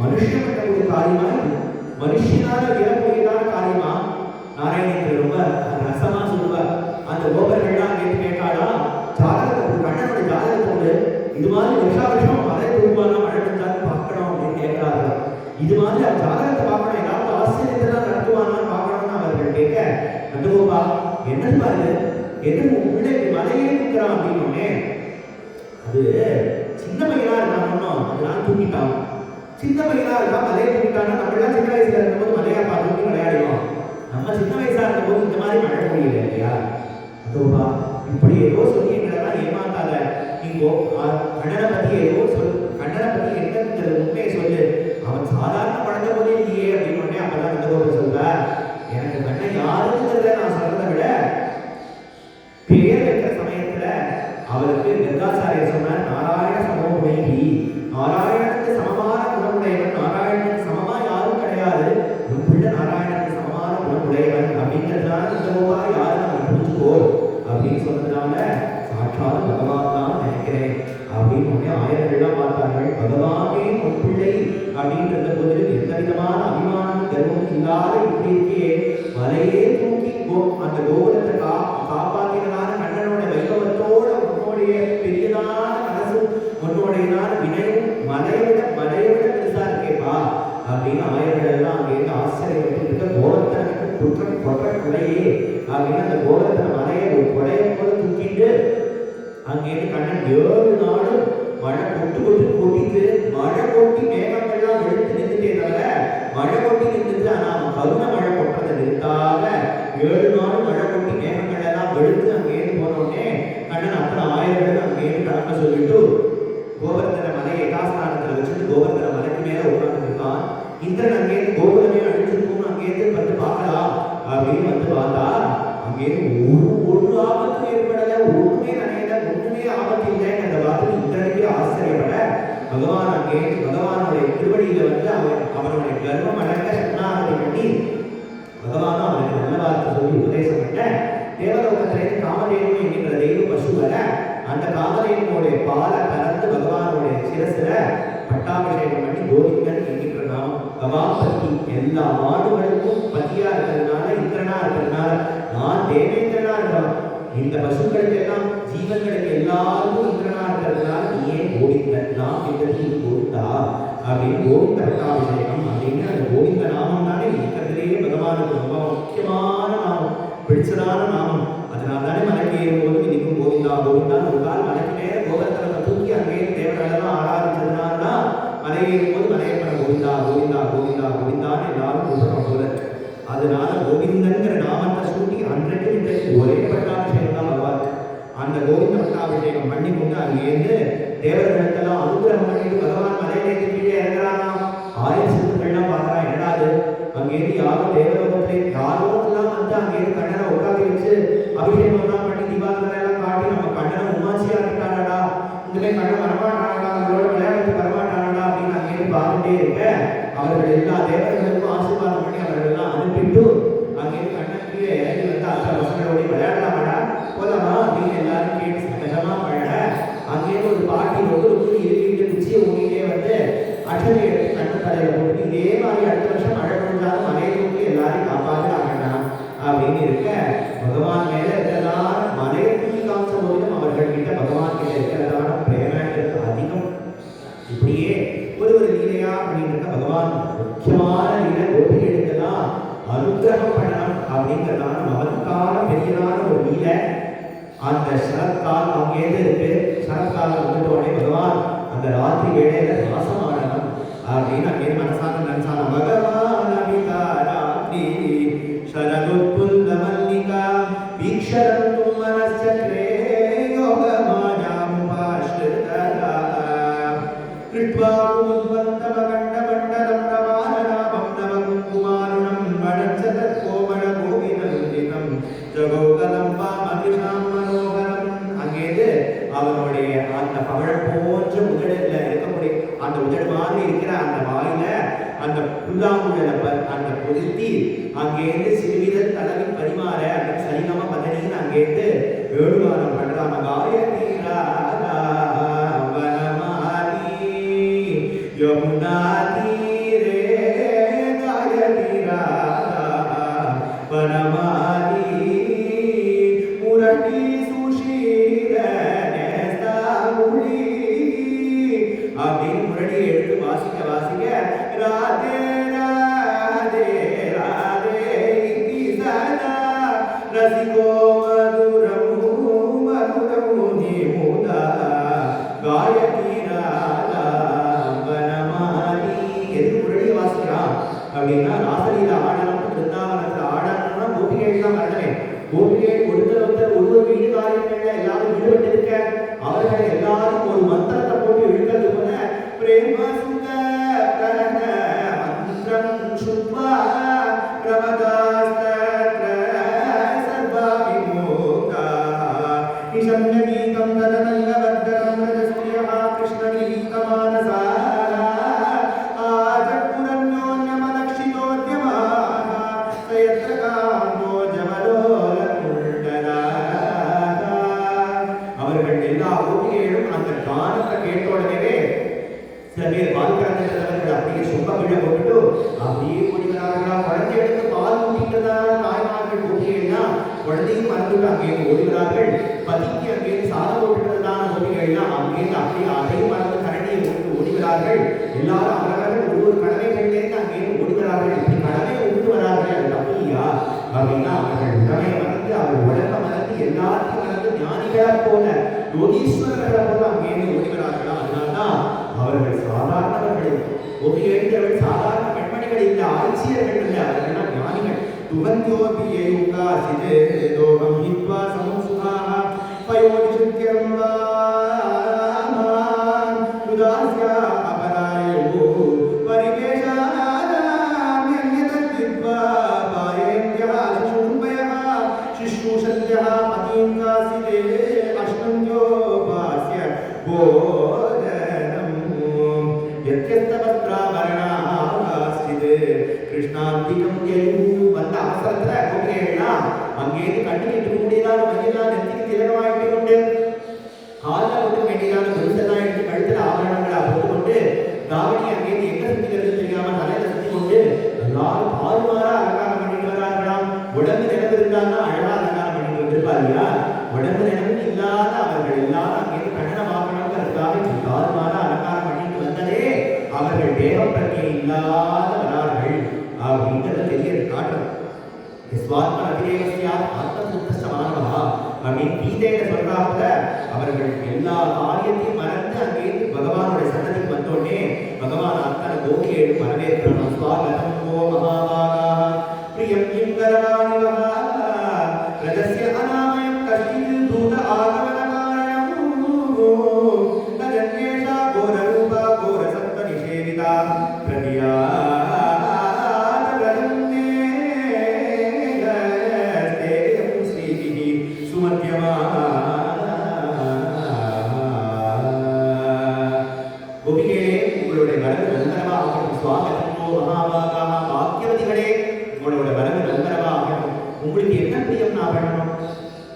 மனுஷன் பண்ணக்கூடிய காரியமா, இது மனுஷனால இறக்கூடியதான காரியமா? நாராயணன் ரொம்ப ரசமா சொல்லுவார். அந்த கோபர்கள்லாம் அங்கே கேட்டாடா ஜாதகத்தை கண்ணனுடைய ஜாதகத்தோடு இது மாதிரி வருஷம் மழை தூர்வானா மழை பெஞ்சாலும் பார்க்கணும் அப்படின்னு கேட்கிறார்கள். இது மாதிரி அவர் ஜாதகத்தை பார்க்கணும், ஏதாவது ஆச்சரியத்தெல்லாம் நடத்துவானான்னு பார்க்கணும்னு அவர்கள் கேட்க, நந்தகோபா என்னது பாருங்க, என்ன உள்ளே மலையே இருக்கிறான் அப்படின்னு அது சின்ன பையனா இருக்கானோ அதனால தூக்கிட்டான். சின்ன பையனா இருக்கா மலையை தூக்கிட்டான்னா நம்மளாம் சின்ன வயசுல இருக்கும்போது மலையா பார்த்து விளையாடுவோம். நம்ம சின்ன வயசா இருக்கும்போது இந்த மாதிரி மழை முடியல இல்லையா? நந்தகோபா இப்படி ஏதோ சொல்லி எங்களெல்லாம் ஏமாத்தாத, நீங்கோ கண்ணனை பத்தி ஏதோ சொல், கண்ணனை பத்தி என்ன உண்மையை சொல்லு, அவன் சாதாரண குழந்தை போதே இல்லையே அப்படின்னு அப்பதான் நந்தகோபர் சொல்றார், எனக்கு கண்ணன் யாருங்கிறத நான் சொல்றதை விட பேர் வைக்கிற சமயத்துல அவருக்கு கங்காச்சாரியர் சொன்னார், நாராயண சமோகுணி, நாராயணனுக்கு சமமான குணமுடையவன், நாராயணனுக்கு சமமா யாரும் கிடையாது, உன் பிள்ளை நாராயணனுக்கு சமமான குணமுடையவன் அப்படிங்கிறதுனால நந்தகோபா யாரும் நம்ம புரிஞ்சுக்கோ அப்படின்னு சொன்னதுனால சாட்சாத் பகவான் தான் நினைக்கிறேன் அப்படின்னு ஆயிரங்கள்லாம் பார்த்தார்கள். பகவானே உன் பிள்ளை அப்படின்ற போது எந்த விதமான அபிமானம் கர்வம் இல்லாத இப்படி இருக்கே மலையே தூக்கி அந்த கோபுரத்தை காப்பாற்றினதான கண்ணனோட வைபவத்தோட உன்னுடைய பெரியதான மனசு உன்னுடையதான வினயம் மலையோட பெருசா இருக்கேப்பா அப்படின்னு ஆயிரங்கள் எல்லாம் அங்கே ஆச்சரியப்பட்டு இருக்க கோபத்தனுக்கு குற்றம் கொற்ற குடையே அப்படின்னு அந்த கோபத்தன மலையை ஒரு கொடையை போல தூக்கிட்டு அங்கேருந்து கண்ணன் 7 நாளும் மழை கொட்டிட்டு மழை கொட்டி மேகங்கள்லாம் வெளுத்து நின்றுட்டே தவிர மழை கொட்டி நின்றுட்டு ஆனா கருண மழை கொட்டுறதை நிறுத்தாம 7 நாளும் மழை கொட்டி மேகங்கள் எல்லாம் வெளுத்து அங்கேருந்து போனோடனே கண்ணன் அத்தனை ஆயிரங்கள் அங்கேருந்து கிளம்ப சொல்லிட்டு கோவர்தன மலையை யதாஸ்தானத்துல வச்சுட்டு கோவர்தன மலைக்கு மேல உட்கார்ந்து இருக்கான். இந்திரன் அங்கேருந்து கோபுரமே அழிச்சிருக்கும் அங்கேருந்து வந்து பார்க்கலாம் அப்படின்னு வந்து பார்த்தா அங்கேருந்து ஒரு ஆபத்து ஏற்படல, ஒண்ணுமே நனையல, ஒண்ணுமே ஆபத்து இல்லைன்னு அந்த வார்த்தை இந்திரனுக்கு ஆச்சரியப்பட பகவான் அங்கேருந்து பகவானுடைய திருவடியில வந்து அவனுடைய கர்வம் அடங்க சரணாகதி பண்ணி பகவானும் அவனுக்கு நல்ல வார்த்தை சொல்லி உபதேசம் பண்ண தேவலோகத்திலேருந்து காமதேனு என்கின்ற தெய்வ பசு வர அந்த காமதேனுடைய பாலை கலந்து பகவானுடைய சிரசுல பட்டாபிஷேகம் பண்ணி கோவிந்தன் என்கின்ற நாம் பகவான் பத்தி எல்லா மாடுகளுக்கும் பதியா இருக்கிறதுனால இந்திரனா இருக்கிறதுனால நான் தேவேந்திரனா இருக்கிறோம், இந்த பசுக்களுக்கு எல்லாம் ஜீவன்களுக்கு எல்லாருக்கும் இந்திரனா இருக்கிறதுனால நீயே கோவிந்தன் நாம் என்றது கோவிந்தா அப்படின்னு கோவிந்த பட்டாபிஷேகம் அப்படின்னு அந்த கோவிந்த நாமம் தானே இருக்கிறதுலேயே பகவானுக்கு ரொம்ப முக்கியமான நாமம், பிடிச்சதான நாமம். அதனால தானே மலைக்கு ஏறும்போது இன்னைக்கும் கோவிந்தா கோவிந்தான் ஒரு கால் மலைக்கு மேல கோபுரத்தை தூக்கி அங்கே தேவர்களெல்லாம் ஆராதிச்சதுனால தான் மலை ஏறும்போது மலையப்பன கோவிந்தா கோவிந்தா கோவிந்தா கோவிந்தான்னு எல்லாரும் கூப்பிடுறோம் போல. அதனால கோவிந்தன்கிற நாமத்தை சூட்டி அன்றைக்கு இன்றைக்கு ஒரே பட்டாபிஷேகம் தான் பகவான். அந்த கோவிந்த பட்டாபிஷேகம் பண்ணி கொண்டு அங்கேருந்து தேவர்களுக்கெல்லாம் அனுகிரகம் பண்ணிட்டு பகவான் மலையிலேருந்து கீழே இறங்குறானா. ஆயிரம் சிறுவர்கள்லாம் பார்க்கறா, என்னடாது அங்கேருந்து யாரும் தேவலோகத்திலே யாரோ எல்லாம் வந்து அங்கேருந்து கண்ணனை உட்காந்து வச்சு அபிஷேகம் எல்லாம் பண்ணி தீபாவளி எல்லாம் காட்டி நம்ம கண்ணனை உமாச்சியா இருக்கானடா, இனிமே கண்ணன் வரமாட்டானடா, அவங்களோட விளையாட்டு வரமாட்டானடா அப்படின்னு அங்கேருந்து பார்த்துட்டே இருக்க அவர்கள் எல்லா தேவர்களுக்கும் ஆசீர்வாதம் பண்ணி அவர்கள் எல்லாம் அனுப்பிட்டு அங்கேருந்து கண்ணன் கீழே இறங்கி வந்து அந்த பசங்களோட விளையாடலாமாடா போலாமா அப்படின்னு எல்லாரும் கேட்டு சகஜமா பழக அங்கேருந்து ஒரு பாட்டி ஒரு இருக்கிட்டு குச்சியை ஊனிட்டே வந்து அட்சனை எடுத்து கண்ணு தலையில போட்டு இதே மாதிரி அடுத்த வருஷம் மழை பெஞ்சாலும் மலையை தூக்கி எல்லாரையும் காப்பாற்றாங்கண்ணா அப்படின்னு இருக்க பகவான் மேல இருக்கிறதான மலையை தூக்கி காமிச்ச போதிலும் அவர்கள் கிட்ட பகவான் கிட்ட இருக்கிறதான பிரேமன்றது அதிகம். இப்படியே ஒரு லீலையா அப்படின்னு இருக்க பகவான் முக்கியமான லீலை கோபிகளுக்கெல்லாம் அனுகிரகம் பண்ணணும் அப்படிங்கிறதான மகத்தான பெரியதான ஒரு லீலை. அந்த சரத்கால் அங்கேருந்து இருக்கு, சரத்காலம் வந்துட்டோடனே பகவான் அந்த ராத்திரி வேளையில ராசமாடணும் அப்படின்னு அங்கே மனசான நினைச்சான பகவான் அபிதா ராத்திரி சரதுத்புல்ல மல்லிகா வீக்ஷரந்து மனச்சக்ரே யோகமாயாமுபாஸ்ரிதா கிருத்வா உத்வந்தமகண்டமண்டலம் நவானநாபம் நவகுங்குமாருணம் வடச்சதத் கோமள கோவிநந்திதம் ஜகோகலம் வாமகிஷாம் மனோகரம். அங்கேருந்து அவனுடைய அந்த பவழம் போன்ற உதடுல இருக்கக்கூடிய அந்த உதடு மாதிரி இருக்கிற அந்த வாயில அந்த புல்லாங்குழல அந்த பொருத்தி அங்கேருந்து சிறுவிதழ் தளவி பரிமாற வேணுகானம் பண்றாங்க. காயத்ரி ராதா வனமாலி யமுனா தீரே காயத்ரி ராதா வனமாலி முரளி சுஷீல நேஸ்தாமுடி அப்படின்னு முரளி எடுத்து வாசிக்க வாசிக்க ராதே ராதே ராதே இதி சதா ரசிகோ மதுரமு மதுரமு நிமுதா காயத்ரி ராதா வனமாலி. எதுக்கு முரளியை வாசிக்கிறான் அப்படின்னா ராசலீல ஆடணும், பிருந்தாவனத்தில் ஆடணும்னா கோபிகைகள் தான் வரணுமே. கோபிகைகள் ஒருவர் வீடு காரியங்கள்ல எல்லாரும் ஈடுபட்டிருக்க அவர்களை எல்லாரும் ஒரு மந்திரத்தை போட்டு இழுக்கிறது போல பிரேம சுந்தர மந்திரம் சுத்வா பிரமதாஸ்தத்ர சர்வாவிமோகா நிஷம்ய கீதம் ததனங்க வர்தனம் ரஜஸ்தியः கிருஷ்ணகீதமானசா ஆஜப்புரன்யோன்யமலக்ஷிதோத்யமாः சயத்ர காந்தோ ஜவலோலகுண்டலா. அவர்கள் எல்லா கோபிகைகளும் அந்த கானத்தை கேட்ட உடனே சில பேர் பால் கறந்துட்டவர்கள் அப்படியே சொம்ப கீழே போட்டுட்டு அப்படியே ஓடிவரார்களா. குழந்தை எடுத்து பால் ஊட்டிட்டதா தாய்மார்கள் கோபிகைகள்னா குழந்தையும் மறந்துட்டு அங்கேயிருந்து ஓடுகிறார்கள். பதிக்கு அங்கேயிருந்து சாதம் போட்டுட்டதான கோபிகைகள்னா அங்கேயிருந்து அப்படியே அதையும் மறந்து கரண்டியை போட்டு ஓடுகிறார்கள். எல்லாரும் அவரவர்கள் ஒரு கடமைகளிலேருந்து அங்கேயிருந்து ஓடுகிறார்கள். இப்படி கடமை கொண்டு வரார்கள், அது தப்பு இல்லையா அப்படின்னா அவர்கள் உடமை மறந்து அவர் உடம்ப மறந்து எல்லாத்தையும் மறந்து ஞானிகளா போல யோகீஸ்வரர்களை போல அங்கேயிருந்து ஓடுகிறார்களா. அதனால்தான் அவர்கள் சாதாரணவர்கள். கோபிகைகள் சாதாரண பெண்மணிகள் இல்லை, ஆட்சியர்கள் இல்லை, அவர்கள் ஞானிகள். துவந்தோபியுகாசிதே தோகம் ஹித்வா சமுசுகாஹ பயோனிசுத்யம் வாமான் உதாஸ்யா அபராயோ பரிவேஷானாம்யன்யதத்வித்வா பாயேத்யஹ சுஷும்பயஹ சிஷ்ணுஷத்யஹ பதீங்காசிதே அஷ்டந்யோபாஸ்ய போதனம் யத்யஸ்தவஸ்திராபரணாஸ்திதே கிருஷ்ணாந்திகம் யயு. வந்த அவசரத்துல கோபிகைகள்லாம் அங்கேயிருந்து கண்ணுக்கு முடியலாத மஞ்சளான நெத்திக்கு திலகமாயிட்டு கொண்டு காலில் விட்டு வேண்டியதான குருசெல்லாம் எடுத்து கழுத்துல ஆபரணங்களா போட்டுக்கொண்டு தாவணி அங்கேயிருந்து எங்க சுத்திக்கிறது தெரியாம தலையில சுத்தி கொண்டு எல்லாரும் ஆறுமாறா அலங்காரம் பண்ணிட்டு வராங்களாம். உடம்பு நினைவு இருந்தாலும் அழகா அலங்காரம் பண்ணிட்டு வந்திருப்பா இல்லையா. உடம்பு நினைவு இல்லாத அவர்கள் எல்லாரும் அங்கேயிருந்து கண்ணனை பார்க்கணுங்கிறதுக்காக ஆறுமாறா அலங்காரம் பண்ணிட்டு வந்ததே அவர்கள் தேவ பிரஜை இல்லாதவரார்கள் அப்படிங்கிறத தெரிய காட்டணும். ஸ்வாத்ம அபிரேவஸ்யா ஆத்மசுத்தமானவா அப்படின்னு கீதையில சொல்றாப்புல அவர்கள் எல்லா காரியத்தையும் மறந்து அங்கேயிருந்து பகவானுடைய சன்னதிக்கு வந்தோடனே பகவான் அத்தனை கோபிகைகளும் வரவேற்கணும். ஸ்வாகதம் ஓ மகாபாகா பிரியம் கிங்கரவாணிவஹ ரஜஸ்ய அநாமயம் கஷ்டித் தூத ஆகமன காரணம் தஜன்யேஷா கோரரூபா கோரசத்வ நிஷேவிதா பிரதியா கோபிகைகளே, உங்களுடைய வரவு நந்தனமா ஆகட்டும். சுவாகதமோ மகாபாகாக பாக்கியவதிகளே, உங்களோட வரவு நந்தனமா ஆகட்டும். உங்களுக்கு என்ன பிரியம் நான் பண்ணணும்,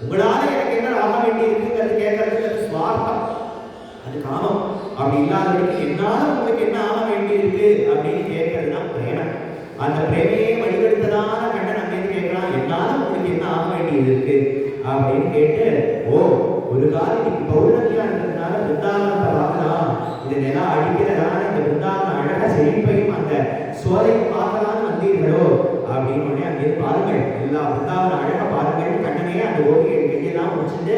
உங்களால எனக்கு என்ன ஆக வேண்டி இருக்குங்கிறது கேட்கறதுக்கு அது சுவார்த்தம், அது காமம். அப்படி இல்லாதவர்களுக்கு என்னால உங்களுக்கு என்ன ஆக வேண்டி இருக்கு அப்படின்னு கேட்கறது தான் பிரேமம். அந்த பிரேமையே வழிபடுத்ததான கண்ணன் அங்கேருந்து கேட்கலாம், என்னால உங்களுக்கு என்ன ஆக வேண்டியது இருக்கு அப்படின்னு கேட்டு, ஓ ஒரு காலம் இன்னைக்கு பௌர்ணமியா இருந்ததுனால பிருந்தாவனத்தை பார்க்கலாம், இந்த நிலா அடிக்கிறதான இந்த பிருந்தாவன அழக செழிப்பையும் அந்த சோலையும் பார்க்கலான்னு வந்தீர்களோ அப்படின்னு உடனே அங்கேருந்து பாருங்கள், எல்லா பிருந்தாவன அழக பாருங்கள். கண்ணனே அந்த ஓவியை கையெல்லாம் முடிச்சுட்டு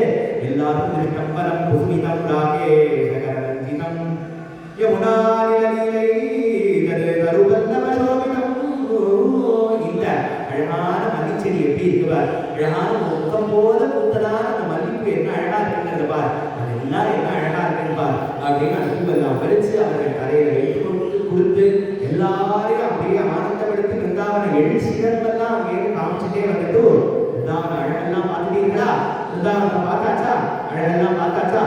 எல்லாருக்கும் திருஷ்டம்பரம் புசுமிதம் ராகே சகரஞ்சிதம் யமுனா நிலலீலை தருபல்லவசோபிதம். இந்த அழகான மல்லிச்செடி எப்படி இருக்குவார், அழகான முகம் போல பூத்ததான அந்த மல்லிப்பூ என்ன அழகா இருக்குங்கிறத பார், அதெல்லாம் என்ன அழகா இருக்குன்னு பார் அப்படின்னு அந்த பூவெல்லாம் பறிச்சு அவர்கள் கரையில வைத்து கொடுத்து எல்லாரையும் அப்படியே ஆனந்தப்படுத்தி பிருந்தாவன எழுச்சிடமெல்லாம் அங்கே காமிச்சுட்டே வந்துட்டு, பிருந்தாவன அழகெல்லாம் பார்த்துட்டீங்களா, பிருந்தாவனத்தை பார்த்தாச்சா, அழகெல்லாம் பார்த்தாச்சா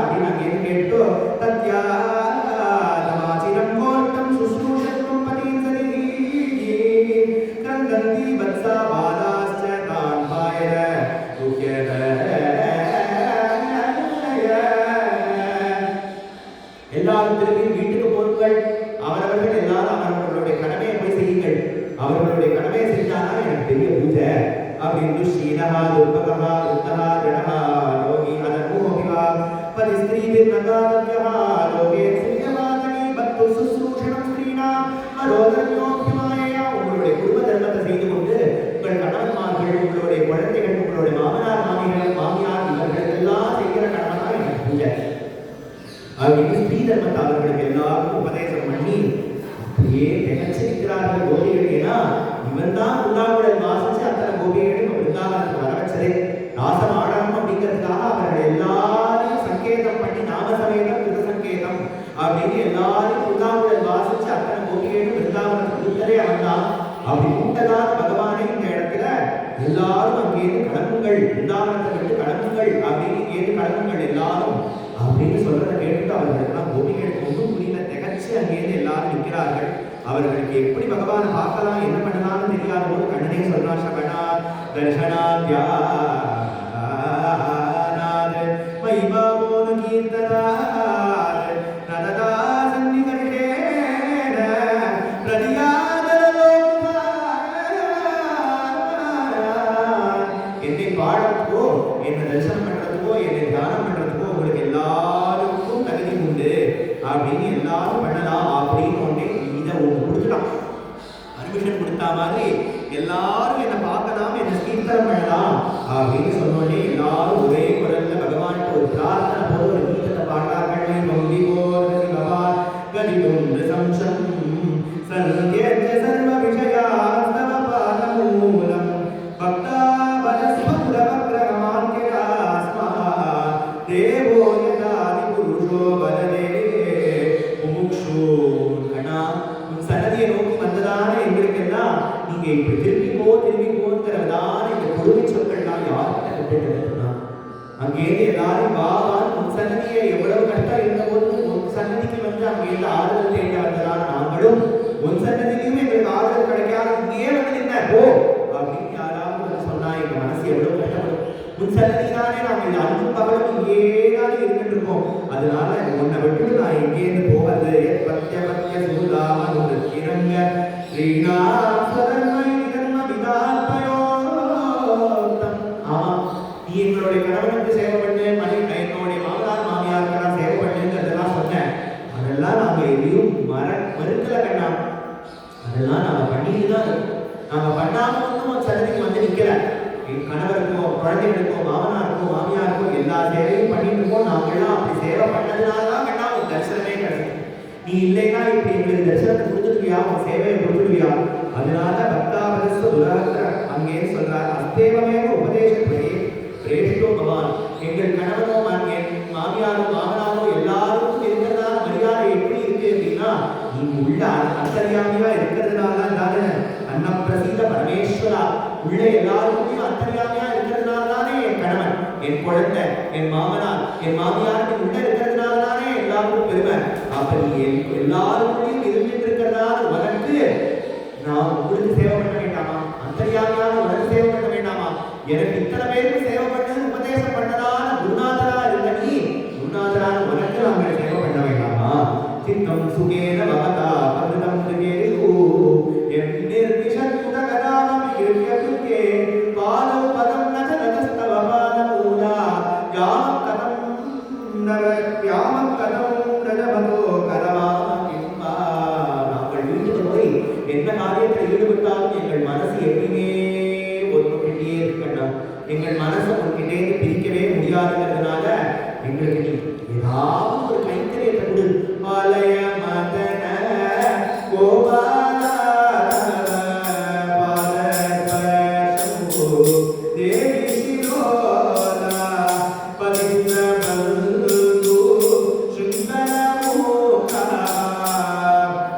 அப்படின்னு அங்கே கேட்டு தத்யா கந்தந்தி வத்சா பாலாஸ்ச தான் பாயர துக்யத बिन्दुशीलः दुर्भगः वृद्धः जडः योगी अनमोऽपि वा पतिस्त्रीभिर्नगादव्यः लोके सूर्यवादनी भक्तु शुश्रूषणं स्त्रीणां अरोधर्योऽभ्यमायया உங்களுடைய குடும்ப தர்மத்தை செய்து கொண்டு உங்கள் கணவன்மார்கள் உங்களுடைய குழந்தைகள் உங்களுடைய மாமனார் மாமியார் இவர்கள் எல்லாம் செய்கிற கடமை தான் எனக்கு பூஜை அப்படின்னு ஸ்ரீ தர்மத்தை அவர்களுக்கு எல்லாருக்கும் உபதேசம் பண்ணி அப்படியே திகச்சிருக்கிறார்கள் கோபிகள். ஏன்னா இவன் தான் உண்டாவுடன் வாசிச்சு அத்தனை கோபிகளையும் விருந்தாவனத்துக்கு வர வச்சதே ராசம் ஆடணும் அப்படிங்கிறதுக்காக அவர்கள் எல்லாரையும் சங்கேதம் பண்ணி நாமசமேதம் கிருத சங்கேதம் அப்படின்னு எல்லாரையும் உண்டாவுடன் வாசிச்சு அத்தனை கோபிகளையும் விருந்தாவனத்துக்கு கூட்டலே அவன் தான். அப்படி கூட்டதான பகவானே இந்த இடத்துல எல்லாரும் அங்கேயிருந்து கிளம்புங்கள், விருந்தாவனத்தை விட்டு கிளம்புங்கள் அப்படின்னு இங்கேயிருந்து கிளம்புங்கள் எல்லாரும் அப்படின்னு சொல்றதை கேட்டுட்டு அவர்களுக்கெல்லாம் கோபிகள் ஒன்றும் புரியல, திகச்சு அங்கேயிருந்து எல்லாரும் நிற்கிறார்கள். அவர்களுக்கு எப்படி பகவானை பார்க்கலாம் என்ன பண்ணலாம்னு தெரியாத போது கண்ணனே சொல்றான், சகனா தர்ஷனாத்யானாத் மயிமாவோனு கீர்த்தனாத் நததா சன்னிகர்ஷேன பிரதியாதலோகா. என்னை பாடத்துக்கோ என்னை தரிசனம் பண்றதுக்கோ என்னை தியானம் பண்றதுக்கோ உங்களுக்கு எல்லாருக்கும் தகுதி உண்டு அப்படின்னு எல்லாரும் பண்ணலாம் அப்படின்னு ஒன்னே இதை ஒன்று கொடுத்துட்டான், பர்மிஷன் கொடுத்தா மாதிரி எல்லாரும் என்னை பார்க்கலாம் என்னை கீர்த்தனம் பண்ணலாம் அப்படின்னு சொன்னோடனே எல்லாரும் ஒரே குரல்ல பகவான்கிட்ட ஒரு பிரார்த்தனை போல ஒரு கீதத்தை பாடுறார்கள். பம்பி போர் பகவான் கதிதும் சம்சம் சர்வேஜ சர்வ விஷயாஸ்தவ பாதமூலம் பக்தா பரஸ்பர வக்ரமான்யதாஸ்மா தேவோ யதாதி புருஷோ பலதே முமுக்ஷு கணா. உன் சன்னதியை நோக்கி வந்ததான எங்களுக்கெல்லாம் நீங்க இப்படி திரும்பி போங்கிறதான இந்த கொடுமை சொற்கள்லாம் யார்கிட்ட கற்றுக்கிறதுனா அங்கேருந்து எல்லாரும் பாபான் உன் சன்னதியை எவ்வளவு கஷ்டம் இருந்த போது உன் சன்னதிக்கு வந்து அங்கேருந்து ஆறுதல் தேட வந்ததான நாங்களும் உன் சன்னதியிலும் எங்களுக்கு ஆறுதல் கிடைக்காத இங்கேயே வந்து நின்ன போ அப்படின்னு யாராவது வந்து சொன்னா எங்க மனசு எவ்வளவு கஷ்டப்படும். உன் சன்னதி தானே நாங்கள் இந்த அன்பும் பகலும் இங்கேதானே இருந்துட்டு இருக்கோம், அதனால உன்னை விட்டு நான் எங்கேருந்து போவது பத்திய பத்திய சூதாமனு இறங்க ஸ்ரீநாஸ்வரன்மை நிகர்ம விதாத்மயோத்தம். ஆமா, நீ எங்களுடைய கணவனுக்கு சேவை பண்ணு, என்னுடைய மாமனார் மாமியாருக்கெல்லாம் சேவை பண்ணுங்கிறதெல்லாம் சொன்னேன். அதெல்லாம் நாங்க எதையும் மறுக்கல கண்ணா, அதெல்லாம் நாங்க பண்ணிட்டு தான் இருக்கோம். நாங்க பண்ணாம ஒன்றும் சன்னதிக்கு வந்து நிக்கல. என் கணவருக்கோ குழந்தைகளுக்கோ மாமனாருக்கோ மாமியாருக்கோ எல்லா சேவையும் பண்ணிட்டு இருக்கோம். நாங்கெல்லாம் அப்படி சேவை பண்ணதுனால தான் கண்ணா உன் தரிசனமே கிடைக்கும். நீ இல்லைன்னா இப்படி எங்களுக்கு தரிசனத்தை கொடுத்துடுவியா, உன் சேவையை கொடுத்துடுவியா? அதனால பக்தாபதஸ்த துராத்திர அங்கே சொல்றார், அஸ்தேவமேவ உபதேசப்படி பிரேஷ்டோ பவான். எங்கள் கணவனோ மாமியாரோ மாமனாரோ எல்லாருக்கும் இருக்கிறதான மரியாதை எப்படி இருக்கு அப்படின்னா நீ உள்ள அந்தர்யாமியா இருக்கிறதுனால தானே அன்னப்பிரசீத பரமேஸ்வரா. உள்ள எல்லாருக்குமே அந்தர்யாமியா இருக்கிறதுனால தானே என் கணவன் என் குழந்தை என் மாமனார் என் மாமியாருக்கு உள்ள இருக்கிறதுனால தானே எல்லாருக்கும் பெருமை. அப்ப நீ எல்லாருக்குள்ளேயும் இருந்துட்டு இருக்கிறதால உனக்கு நான் உங்களுக்கு சேவை பண்ண வேண்டாமா? அந்தர்யாமியான உனக்கு சேவை பண்ண வேண்டாமா? எனக்கு இத்தனை பேருக்கு சேவை பண்ணது உபதேசம் பண்ணதான குருநாதரா இருந்த நீ குருநாதரான உனக்கு நாங்கள் சேவை பண்ண வேண்டாமா? சித்தம் சுகேன பவதா பதம் திகேஷு எம் நிர்விஷத்குத கதாமபி யக்யகுகே பாலோ பதம் நஜ நஜஸ்தவ பாதமூலா யாம கதம் ரஜபதோ கரவாம கிம்பா. நாங்கள் வீட்டுக்கு போய் என்ன காரியத்தில் ஈடுபட்டாலும் எங்கள் மனசு எப்பயுமே ஒன்றுகிட்டே இருக்கண்ணா. எங்கள் மனசை ஒன்றுகிட்டே பிரிக்கவே முடியாதுங்கிறதுனால எங்களுக்கு நீ ஏதாவது ஒரு கைத்தறியத்தை கொடு. ஆலய மதன கோபால தேவி சிரோதா பதிந்த பந்து சுந்தரமூகா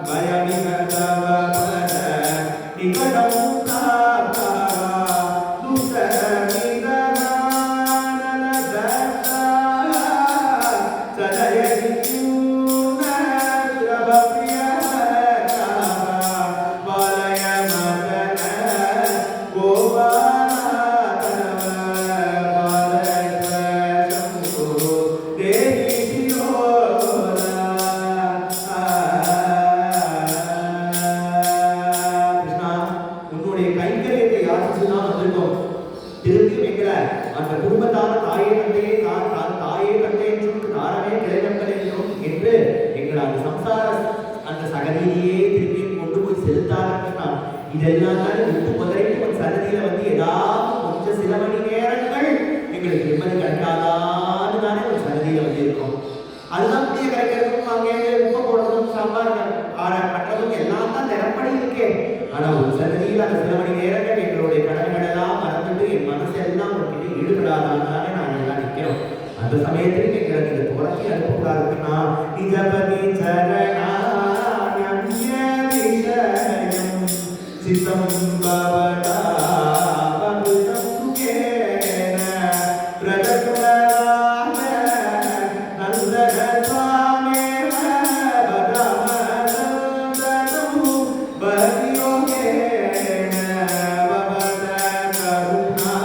பயமிகதவ பத நிகடம் தாத்தா துசமிதமான தத்தா சதயதியூன பிரபப்ரியதா பாலய மதன கோபால திரும்பியும் எங்களை அந்த குடும்பத்தான தாயே தந்தையே தாயே தந்தை என்றும் தாரமே கிளைநம்பல் என்றும் என்று எங்களை அந்த சம்சார அந்த சகதியிலேயே திரும்பியும் கொண்டு போய் செலுத்தாருன்னா இதெல்லாம் தான் விட்டு முதலைக்கு ஒரு சன்னதியில வந்து ஏதாவது கொஞ்சம் சில மணி நேரங்கள் எங்களுக்கு நிம்மதி கிடைக்காதான்னு தானே ஒரு சன்னதியில வந்து இருக்கும். அதுதான் புதிய கிடைக்கிறதுக்கும் அங்கே உப்பை போடுறதும் சாம்பார் கட்டுறதும் எல்லாம் தான் திறப்படி இருக்கே. ஆனா ஒரு சன்னதியில் அந்த சில மணி நேரங்கள் எங்களுடைய கடன்கள் எல்லாம் மறந்துட்டு என் மனசு எல்லாம் உங்ககிட்ட ஈடுபடாதான்னு தானே நாங்கள் எல்லாம் நிற்கிறோம். அந்த சமயத்திற்கு எங்களுக்கு இந்த துறக்கி அனுப்பக்கூடாதுன்னா நிஜபதி சரணா சித்தம் பவதா பகுதம் சுகேன பிரதக்ரவான நந்தன சுவாமேவ பதமதந்தனு பரியோகேன பவத கருணா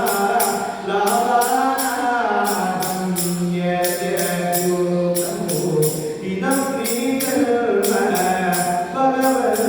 லாபானாம் யத்யயுதமு இதம் ஸ்ரீகர்ம பகவத்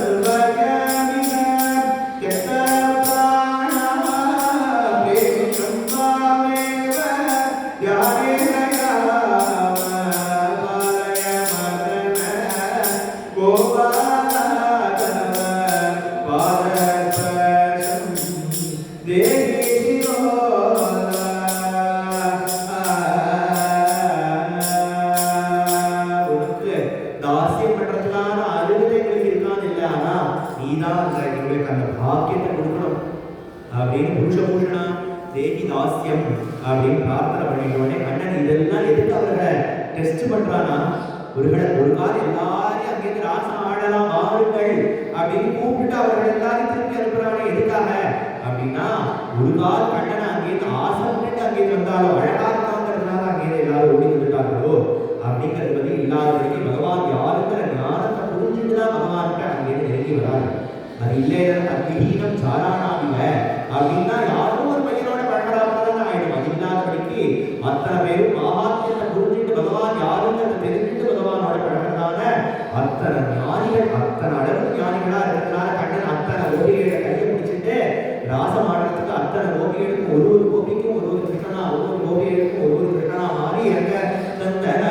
தாசியம் பண்றதுக்கான அருகதை எங்களுக்கு இருக்காது இல்லை. ஆனா நீதான் எங்களுக்கு அந்த பாக்கியத்தை கொடுக்கணும் அப்படின்னு புருஷபூஷணா தேகி தாசியம் அப்படின்னு பிரார்த்தனை பண்ணிட்டோடனே அண்ணன் இதெல்லாம் எதுக்கு அவர்களை டெஸ்ட் பண்றானா ஒரு கால் எல்லாரையும் அங்கேருந்து ராசம் ஆடலாம் வாருங்கள் அப்படின்னு கூப்பிட்டு அவர்கள் எல்லாரையும் திருப்பி அனுப்புறானே எதுக்காக அப்படின்னா ஒரு கால் கண்ணனை அங்கேருந்து ஆசைப்பட்டு அங்கேருந்து வந்தாலும் அழகா இருக்காங்கிறதுனால அங்கேருந்து எல்லாரும் ஓடி வந்துட்டாங்களோ அப்படிங்கிறது வந்து இல்லாதவரைக்கு பகவான் யாருங்கிற ஞானத்தை புரிஞ்சுட்டுதான் பகவான்கிட்ட அங்கேருந்து நெருங்கி வராது. அது இல்லைன்னா அக்னிஹீனம் சாராணாவில அப்படின்னா யாரும் ஒரு பையனோட பழகலாம்னு ஆயிடும். அது இல்லாதபடிக்கு அத்தனை பேரும் மகாத்மியத்தை புரிஞ்சுட்டு பகவான் யாருங்கிறத தெரிஞ்சுட்டு பகவானோட பழகிறதான அத்தனை ஞானிகள் அத்தனை அளவு ஞானிகளா இருக்கிறதுனால கண்ணன் அத்தனை கோபிகளை கையை பிடிச்சிட்டு ராசம் ஆடுறதுக்கு அத்தனை கோபிகளுக்கும் ஒரு கோபிக்கும் ஒரு கிருஷ்ணனா ஒவ்வொரு கோபிகளுக்கும் ஒரு கிருஷ்ணனா மாறி எங்க தந்தன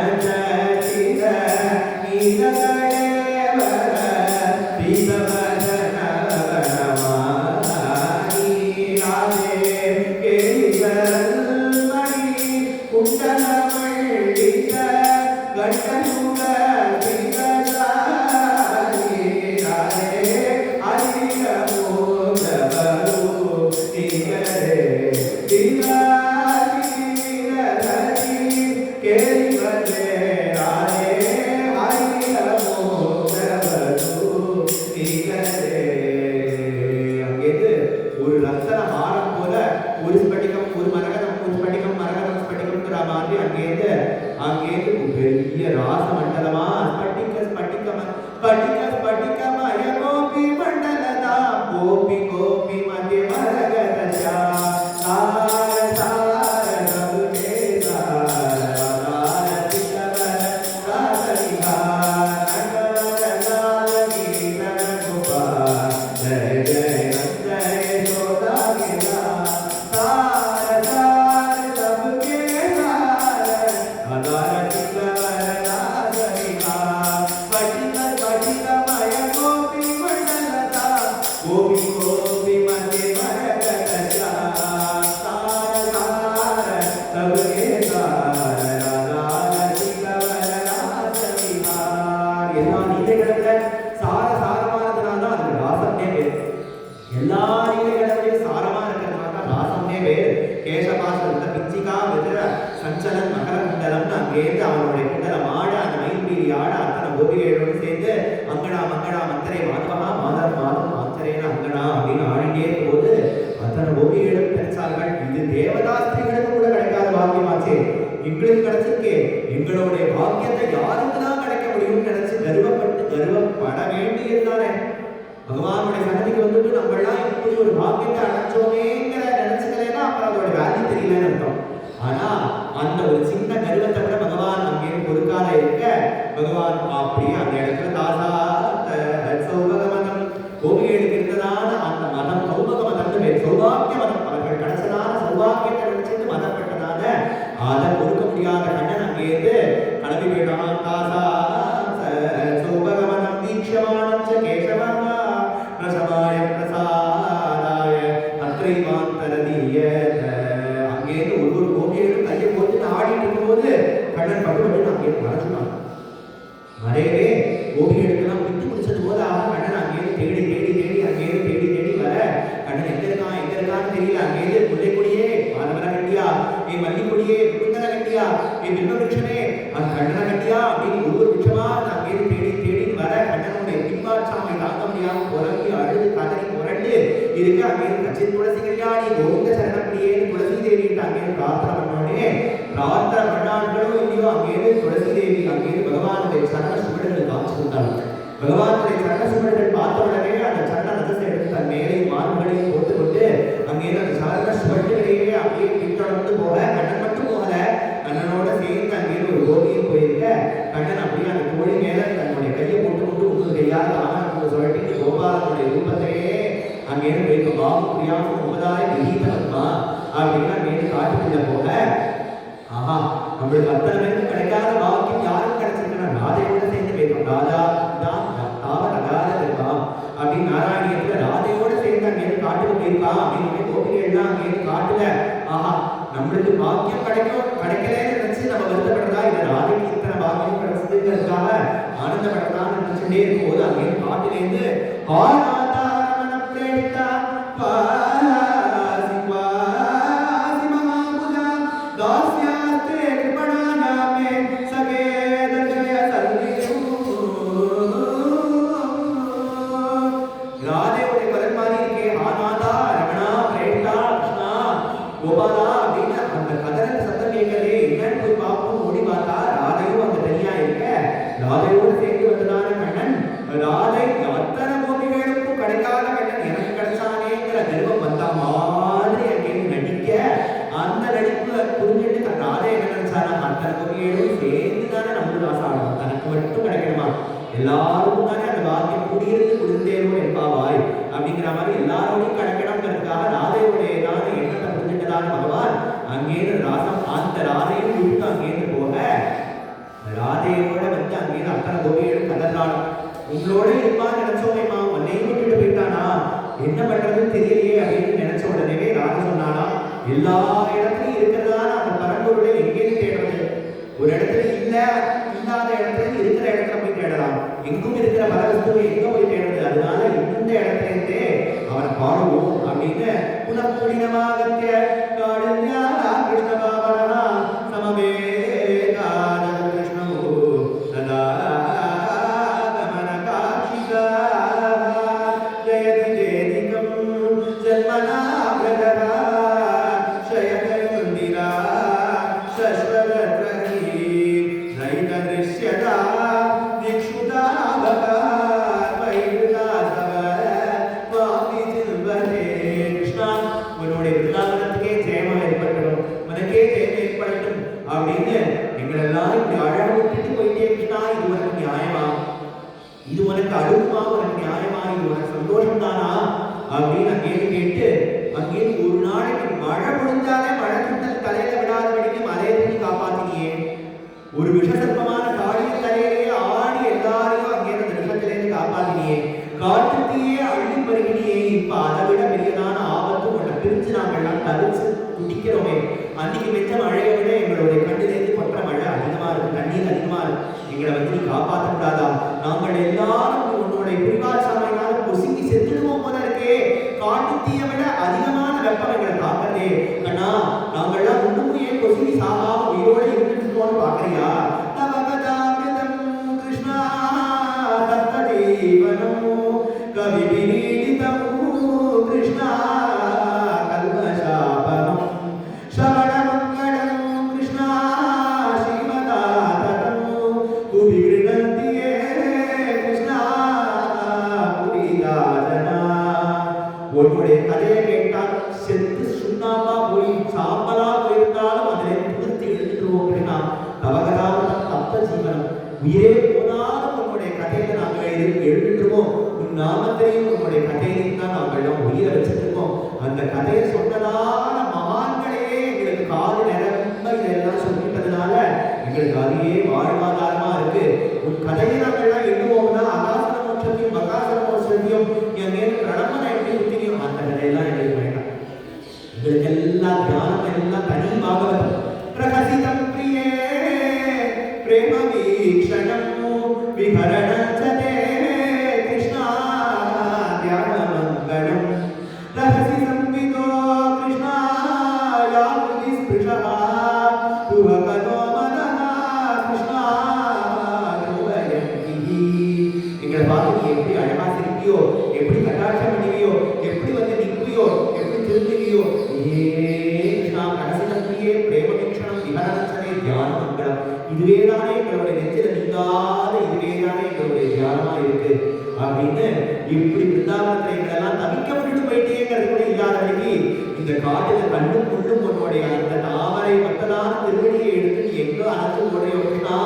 ஒரு ரத்தன ஹாரம் போல ஒரு ஸ்படிகம் ஒரு மரகதம் ஒரு ஸ்படிகம் மரகதம் ஸ்படிகம்ங்கிற மாதிரி அங்கேருந்து பெரிய ராச மண்டலமா ஸ்படிக ஸ்படிகமய கோபி மண்டலதா கோபி கோபி மத்திய மரகதா அவனுடைய குண்டலம் ஆட அந்த மயில்பீலி ஆட அத்தனை கோபிகளோடு சேர்ந்து அங்கடா மங்கடா மந்தரே மாதவா மாதர் மாதம் மாத்தரேன அங்கடா அப்படின்னு ஆடிட்டே போது அத்தனை கோபிகளும் நினைச்சார்கள் இது தேவதாஸ்திரிகளுக்கு கூட கிடைக்காத பாக்கியமாச்சே, எங்களுக்கு கிடைச்சிருக்கே, எங்களுடைய பாக்கியத்தை யாருக்கு தான் கிடைக்க முடியும்னு நினைச்சு கர்வப்பட வேண்டியதுதானே. பகவானுடைய சன்னதிக்கு வந்துட்டு நம்ம எல்லாம் இப்படி ஒரு பாக்கியத்தை அடைச்சோமேங்கிற நினைச்சுக்கலைன்னா அப்புறம் அதோட வேல்யூ தெரியலன்னு அர்த்தம். ஆனா அந்த ஒரு சின்ன கருவத்தை கூட பகவான் அங்கே பொறுக்காத இருக்க பகவான் அப்படியே அந்த இடத்துல தாசா சௌபக மதம் கோபிகளுக்கு இருந்ததான அந்த மதம் சௌபக மதம் சௌபாக்கிய மதம் அவர்கள் கிடைச்சதான சௌபாக்கிய முடியாத கண்ணன் அங்கேருந்து கிளம்பி போயிட்டான். தாசா சோபகமனம் வீக்ஷமானம் ச கேசவா பிரசமாய பிரசாதாய அத்ரைமாந்தரதீயத. அங்கேருந்து ஒரு கோபியையும் கையை போட்டு ஆடிட்டு இருக்கும்போது கண்ணன் பட்டு அங்கே மறைஞ்சுட்டான். மறையவே கோபிகளுக்கெல்லாம் விட்டு பிடிச்சது போல கண்ணன் அங்கேயிருந்து தேடி தேடி தேடி அங்கேயிருந்து தேடி தேடி வர கண்ணன் எங்க இருக்கான்னு தெரியல. அங்கேயிருந்து முல்லைக்கொடியே மாதவன கண்டியா, ஏ மல்லிக்கொடியே குந்தன கண்டியா, ஏ பிம்ப விருட்சமே அந்த கண்ணன கண்டியா அப்படின்னு ஒவ்வொரு விருட்சமா அங்கேயிருந்து தேடி தேடி வர கண்ணனுடைய பின்பாற்றாமை தாங்க முடியாம புறம்பி அழுது கதறி புரண்டு இருக்கு. அங்கேயிருந்து கச்சின் துளசி கல்யாணி கோவிந்த சரணப்பிரியேன்னு துளசி தேவிட்டு அங்கேயிருந்து பிரார்த்தனை பண்ணோடனே பிரார்த்தனை பண்ணாங்களோ இல்லையோ அங்கேயிருந்து துளசி தேவி அங்கேயிருந்து பகவானுடைய சரண சுவடுகளை காமிச்சு கொடுத்தாங்க. பகவானுடைய சரண சுவடுகள் பார்த்த உடனே அந்த சரண ரதத்தை எடுத்து தன் மேலையும் மார்புகளையும் போட்டுக்கொண்டு அங்கேயிருந்து அந்த சரண சுவடுகளையே அப்படியே பின்தொடர்ந்து போக கண்ணன் மட்டும் போகல, கண்ணனோட சேர்ந்து அங்கேயிருந்து ஒரு கோபியும் போயிருக்க கண்ணன் அப்படியே அந்த தோழி மேல தன்னுடைய கையை போட்டுக்கொண்டு ஒவ்வொரு கையால் ஆனந்த சொல்லிட்டு கோபாலனுடைய ரூபத்தையே அங்கேயிருந்து போயிருக்க பாபு பிரியாம 9,000 விகீத பத்மா அப்படின்னு அங்கேயிருந்து காட்டுக்குள்ள போக ஆஹா நம்மளுக்கு அத்தனை பேருக்கு கிடைக்காத பாக்கியம் யாரும் கிடைச்சிருக்கா ராதையோட சேர்ந்து போயிருக்கோம். ராதா தான் தாவர அகாத இருப்பான் அப்படின்னு நாராயணியத்துல ராதையோட சேர்ந்து அங்கேயிருந்து காட்டுக்கு போயிருக்கா அப்படின்னு கோபிகைகள்லாம் அங்கேயிருந்து காட்டுல ஆஹா நம்மளுக்கு பாக்கியம் கிடைக்கலன்னு நினைச்சு நம்ம வருத்தப்படுறதா இல்ல ராதைக்கு இத்தனை பாக்கியம் கிடைச்சதுங்கிறதுக்காக ஆனந்தப்படுறதான்னு நினைச்சுட்டே இருக்கும்போது அங்கேயிருந்து காட்டுலேருந்து எல்லாருக்கும் தானே அந்த பாக்கியம் குடியிருந்து குடிந்தேரும் என்பாவாய் அப்படிங்கிற மாதிரி எல்லாரோடையும் கிடைக்கணுங்கிறதுக்காக ராதையுடைய தானே எண்ணத்தை புரிஞ்சுட்டதான பகவான் அங்கேயிருந்து ராசம் அந்த ராதையும் விட்டு அங்கேயிருந்து போக ராதையோட வந்து அங்கேயிருந்து அத்தனை கோபிகளும் கதறாலும் உங்களோட இருப்பான்னு நினைச்சோமேமா உன்னையும் விட்டுட்டு போயிட்டானா என்ன பண்றதுன்னு தெரியலையே அப்படின்னு நினைச்ச உடனே ராதை சொன்னானா எல்லா இடத்துலையும் இருக்கிறதான அந்த பரம்பொருளை எங்கேயும் தேடுறது ஒரு இடத்துல இல்லாத இடத்துல இருக்கிற இடத்துல போய் தேடலாம். எங்கும் இருக்கிற பரவஸ்துவை எங்க போய் தேடுறது? அதனால இந்த இடத்துல இருந்தே அவனை பாடுவோம் அப்படின்னு புனப்புடினமாகத்ய காடுஞா கிருஷ்ண பாவனா சமவேகான கிருஷ்ணமோ சதா கமன காட்சிகா ஜயதி ஜேதிகம் ஜன்மனா பிரகரா ஷயக மந்திரா அப்படின்னு எங்களெல்லாம் இப்படி அழகு விட்டுட்டு போயிட்டே கிருஷ்ணா இது உனக்கு நியாயமா, இது உனக்கு அழுகுமா, உனக்கு நியாயமா, இது உனக்கு சந்தோஷம் தானா அப்படின்னு கேட்டு அங்கேயிருந்து ஒரு நாளைக்கு மழை பொழிஞ்சாலே மழை துண்டல் தலையில விடாதபடிக்கு மலையை தூக்கி காப்பாத்தினியே, ஒரு விஷசர்ப்பமான காளியின் தலையிலேயே ஆடி எல்லாரையும் அங்கேயிருந்து அந்த விஷத்திலேருந்து காப்பாத்தினியே, காட்டுத்தையே அள்ளி பருகினியே, இப்ப அதை விட பெரியதான ஆபத்து உன்னை பிரிஞ்சு நாங்கள்லாம் தவிச்சு துடிக்கிறோமே, அன்னைக்கு பெற்ற மழையை விட எங்களுடைய கண்ணிலேருந்து கொற்ற மழை அதிகமா இருக்கு, தண்ணீர் அதிகமா இருக்கு, எங்களை வந்து நீ காப்பாற்ற கூடாதா, நாங்கள் எல்லாரும் உன்னுடைய பிரிவாசாமையினால பொசுங்கி செத்துடுவோம் போல இருக்கே, காட்டுத்தீயை விட அதிகமான வெப்பம் எங்களை காக்கிறதே கண்ணா, நாங்கள்லாம் ஒண்ணும் ஏன் பொசுங்கி சாகாம உயிரோடு இருந்துட்டு பாக்குறியா, தவகதாமிருதம் கிருஷ்ணா தத்த ஜீவனம் கவிவிரீடிதம் கிருஷ்ணா கல்மஷாபனம் ஸ்ரவணமங்கலம் கிருஷ்ணா ஸ்ரீமதாதனம் குவிகிருதந்தியே கிருஷ்ணா புரிதாஜனா. உன்னுடைய கதையை கேட்டால் செத்து சுண்ணாம்பா போய் சாம்பலா போயிருந்தாலும் அதிலே புகுத்தி எழுந்துருவோம் அப்படின்னா தவகதாமிருதம் தத்த ஜீவனம், உயிரே போனாலும் உன்னுடைய கதையில நாங்கள் எழுதிட்டுருவோம், உன் நாமத்தையும் உன்னுடைய கதையிலையும் தான் நாங்கள் உயிரை வச்சுருக்கோம். அந்த கதையை சொன்னதான மகான்களே எங்களுக்கு காது நிரம்ப இதெல்லாம் சொல்லிட்டதுனால உன் கதையை நாங்கள்லாம் எண்ணுவோம்னா அகாசன மோட்சத்தையும் பகாசன மோட்சத்தையும் எங்கேயும் பிரணமனை எப்படி சுத்தினியும் அந்த கதையெல்லாம் எங்களுக்கு வேண்டாம். எங்களுக்கு எல்லாம் தியானம் எல்லாம் தனி பாகவதம். பிரகசிதம் பிரியே பிரேம வீக்ஷணம் விஹரணச்சதே கிருஷ்ணா தியான மங்களம் ரஹசி சம்விதோ கிருஷ்ணா யாமுதி ஸ்பிருஷா துவகதோ மனஹ கிருஷ்ணா துவயந்தி. எங்களை பார்த்து நீ எப்படி அழகா சிரிப்பியோ, எப்படி கட்டாட்சம் பண்ணுவியோ, எப்படி வந்து நிற்பியோ, எப்படி திரும்பியோ. கிருஷ்ணா பிரகசிதம் பிரியே பிரேம வீக்ஷணம் விஹரணச்சதே தியான மங்களம். இதுவேதானே எங்களுடைய நெஞ்சில நீங்காத இதுவேதானே எங்களுடைய தியானமா இருக்கு அப்படின்னு இப்படி பிருந்தாவனத்தை எங்களெல்லாம் தவிக்க விட்டுட்டு போயிட்டேங்கிறது கூட இல்லாதபடிக்கு இந்த காட்டுல கண்ணும் முள்ளும் உன்னுடைய அந்த தாமரை மக்களான திருவடியை எடுத்து நீ எங்க அழைச்சு ஓடையோனா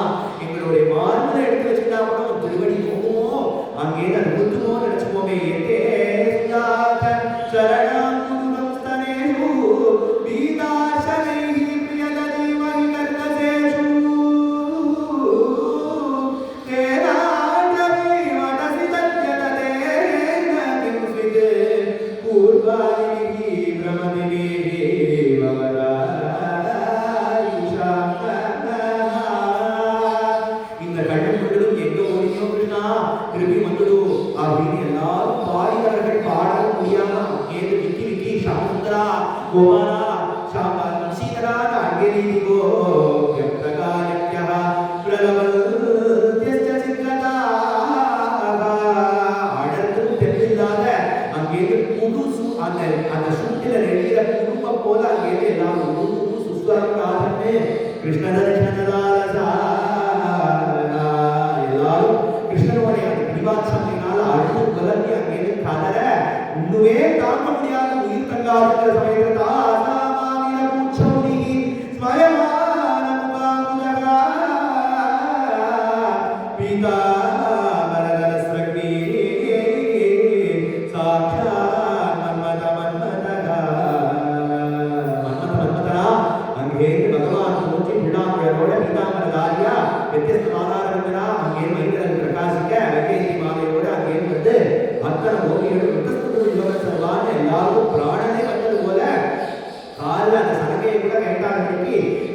எங்களுடைய மார்புல எடுத்து வச்சுட்டா கூட உன் திருவடி போகுமோ அங்கே அது குத்துமோ நினைச்சுப்போமே. எத்தே சரணம்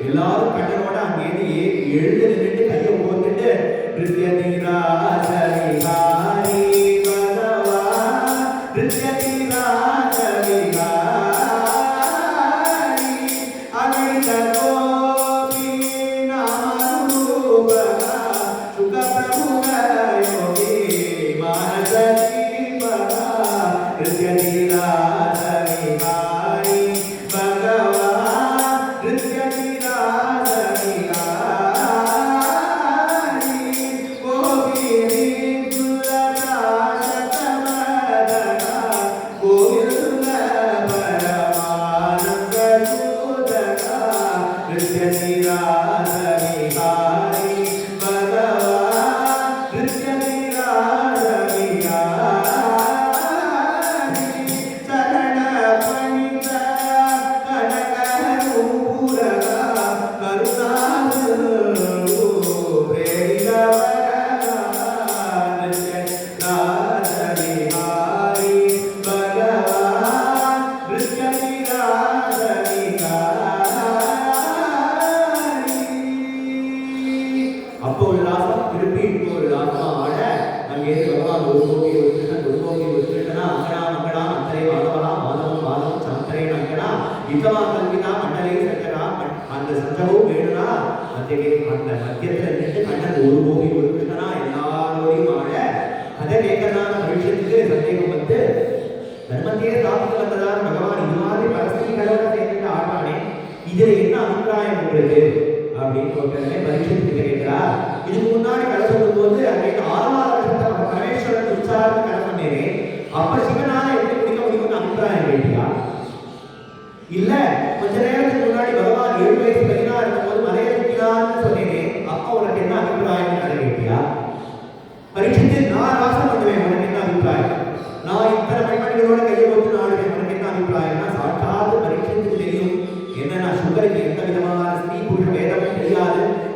எல்லாரும் கண்ணனோட அங்கேருந்து எழுந்து நின்றுட்டு கையை போட்டுட்டு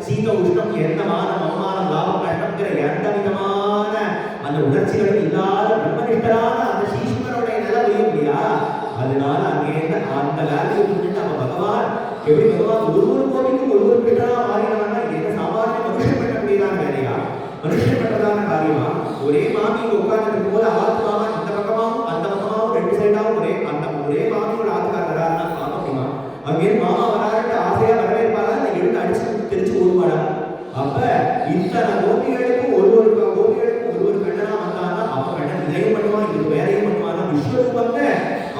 சீத உஷ்ணம் என்ன மானம் அவமானம் லாபம் நஷ்டம் வேல்யூ கொடுத்துட்டு நம்ம பகவான் எப்படி பகவான் ஒரு கோவிலுக்கும் ஒரு கிட்டா மாறினான்னா இது என்ன சாமானிய மனுஷன் பண்ண முடியாத வேலையா, மனுஷன் பண்றதான காரியமா? ஒரே மாமி உட்கார்ந்து இருக்கும் போது ஆத்து மாமா இந்த பக்கமாவும் அந்த பக்கமாவும் ரெண்டு சைடாவும் ஒரே மாமியோட ஆத்துக்கார வராருன்னா பார்க்க முடியுமா? அங்கே மாமா வராருட்டு ஆசையா வரவேற்பாரா, இல்லை எடுத்து அடிச்சு தெரிச்சு ஓடுவாரா? அப்ப இத்தனை கோபிகளுக்கும் ஒரு கண்ணனா வந்தான்னா அப்ப கண்ணன் இதையும் பண்ணுவான், இது வேலையும் பண்ணுவானா? விஸ்வரூபங்க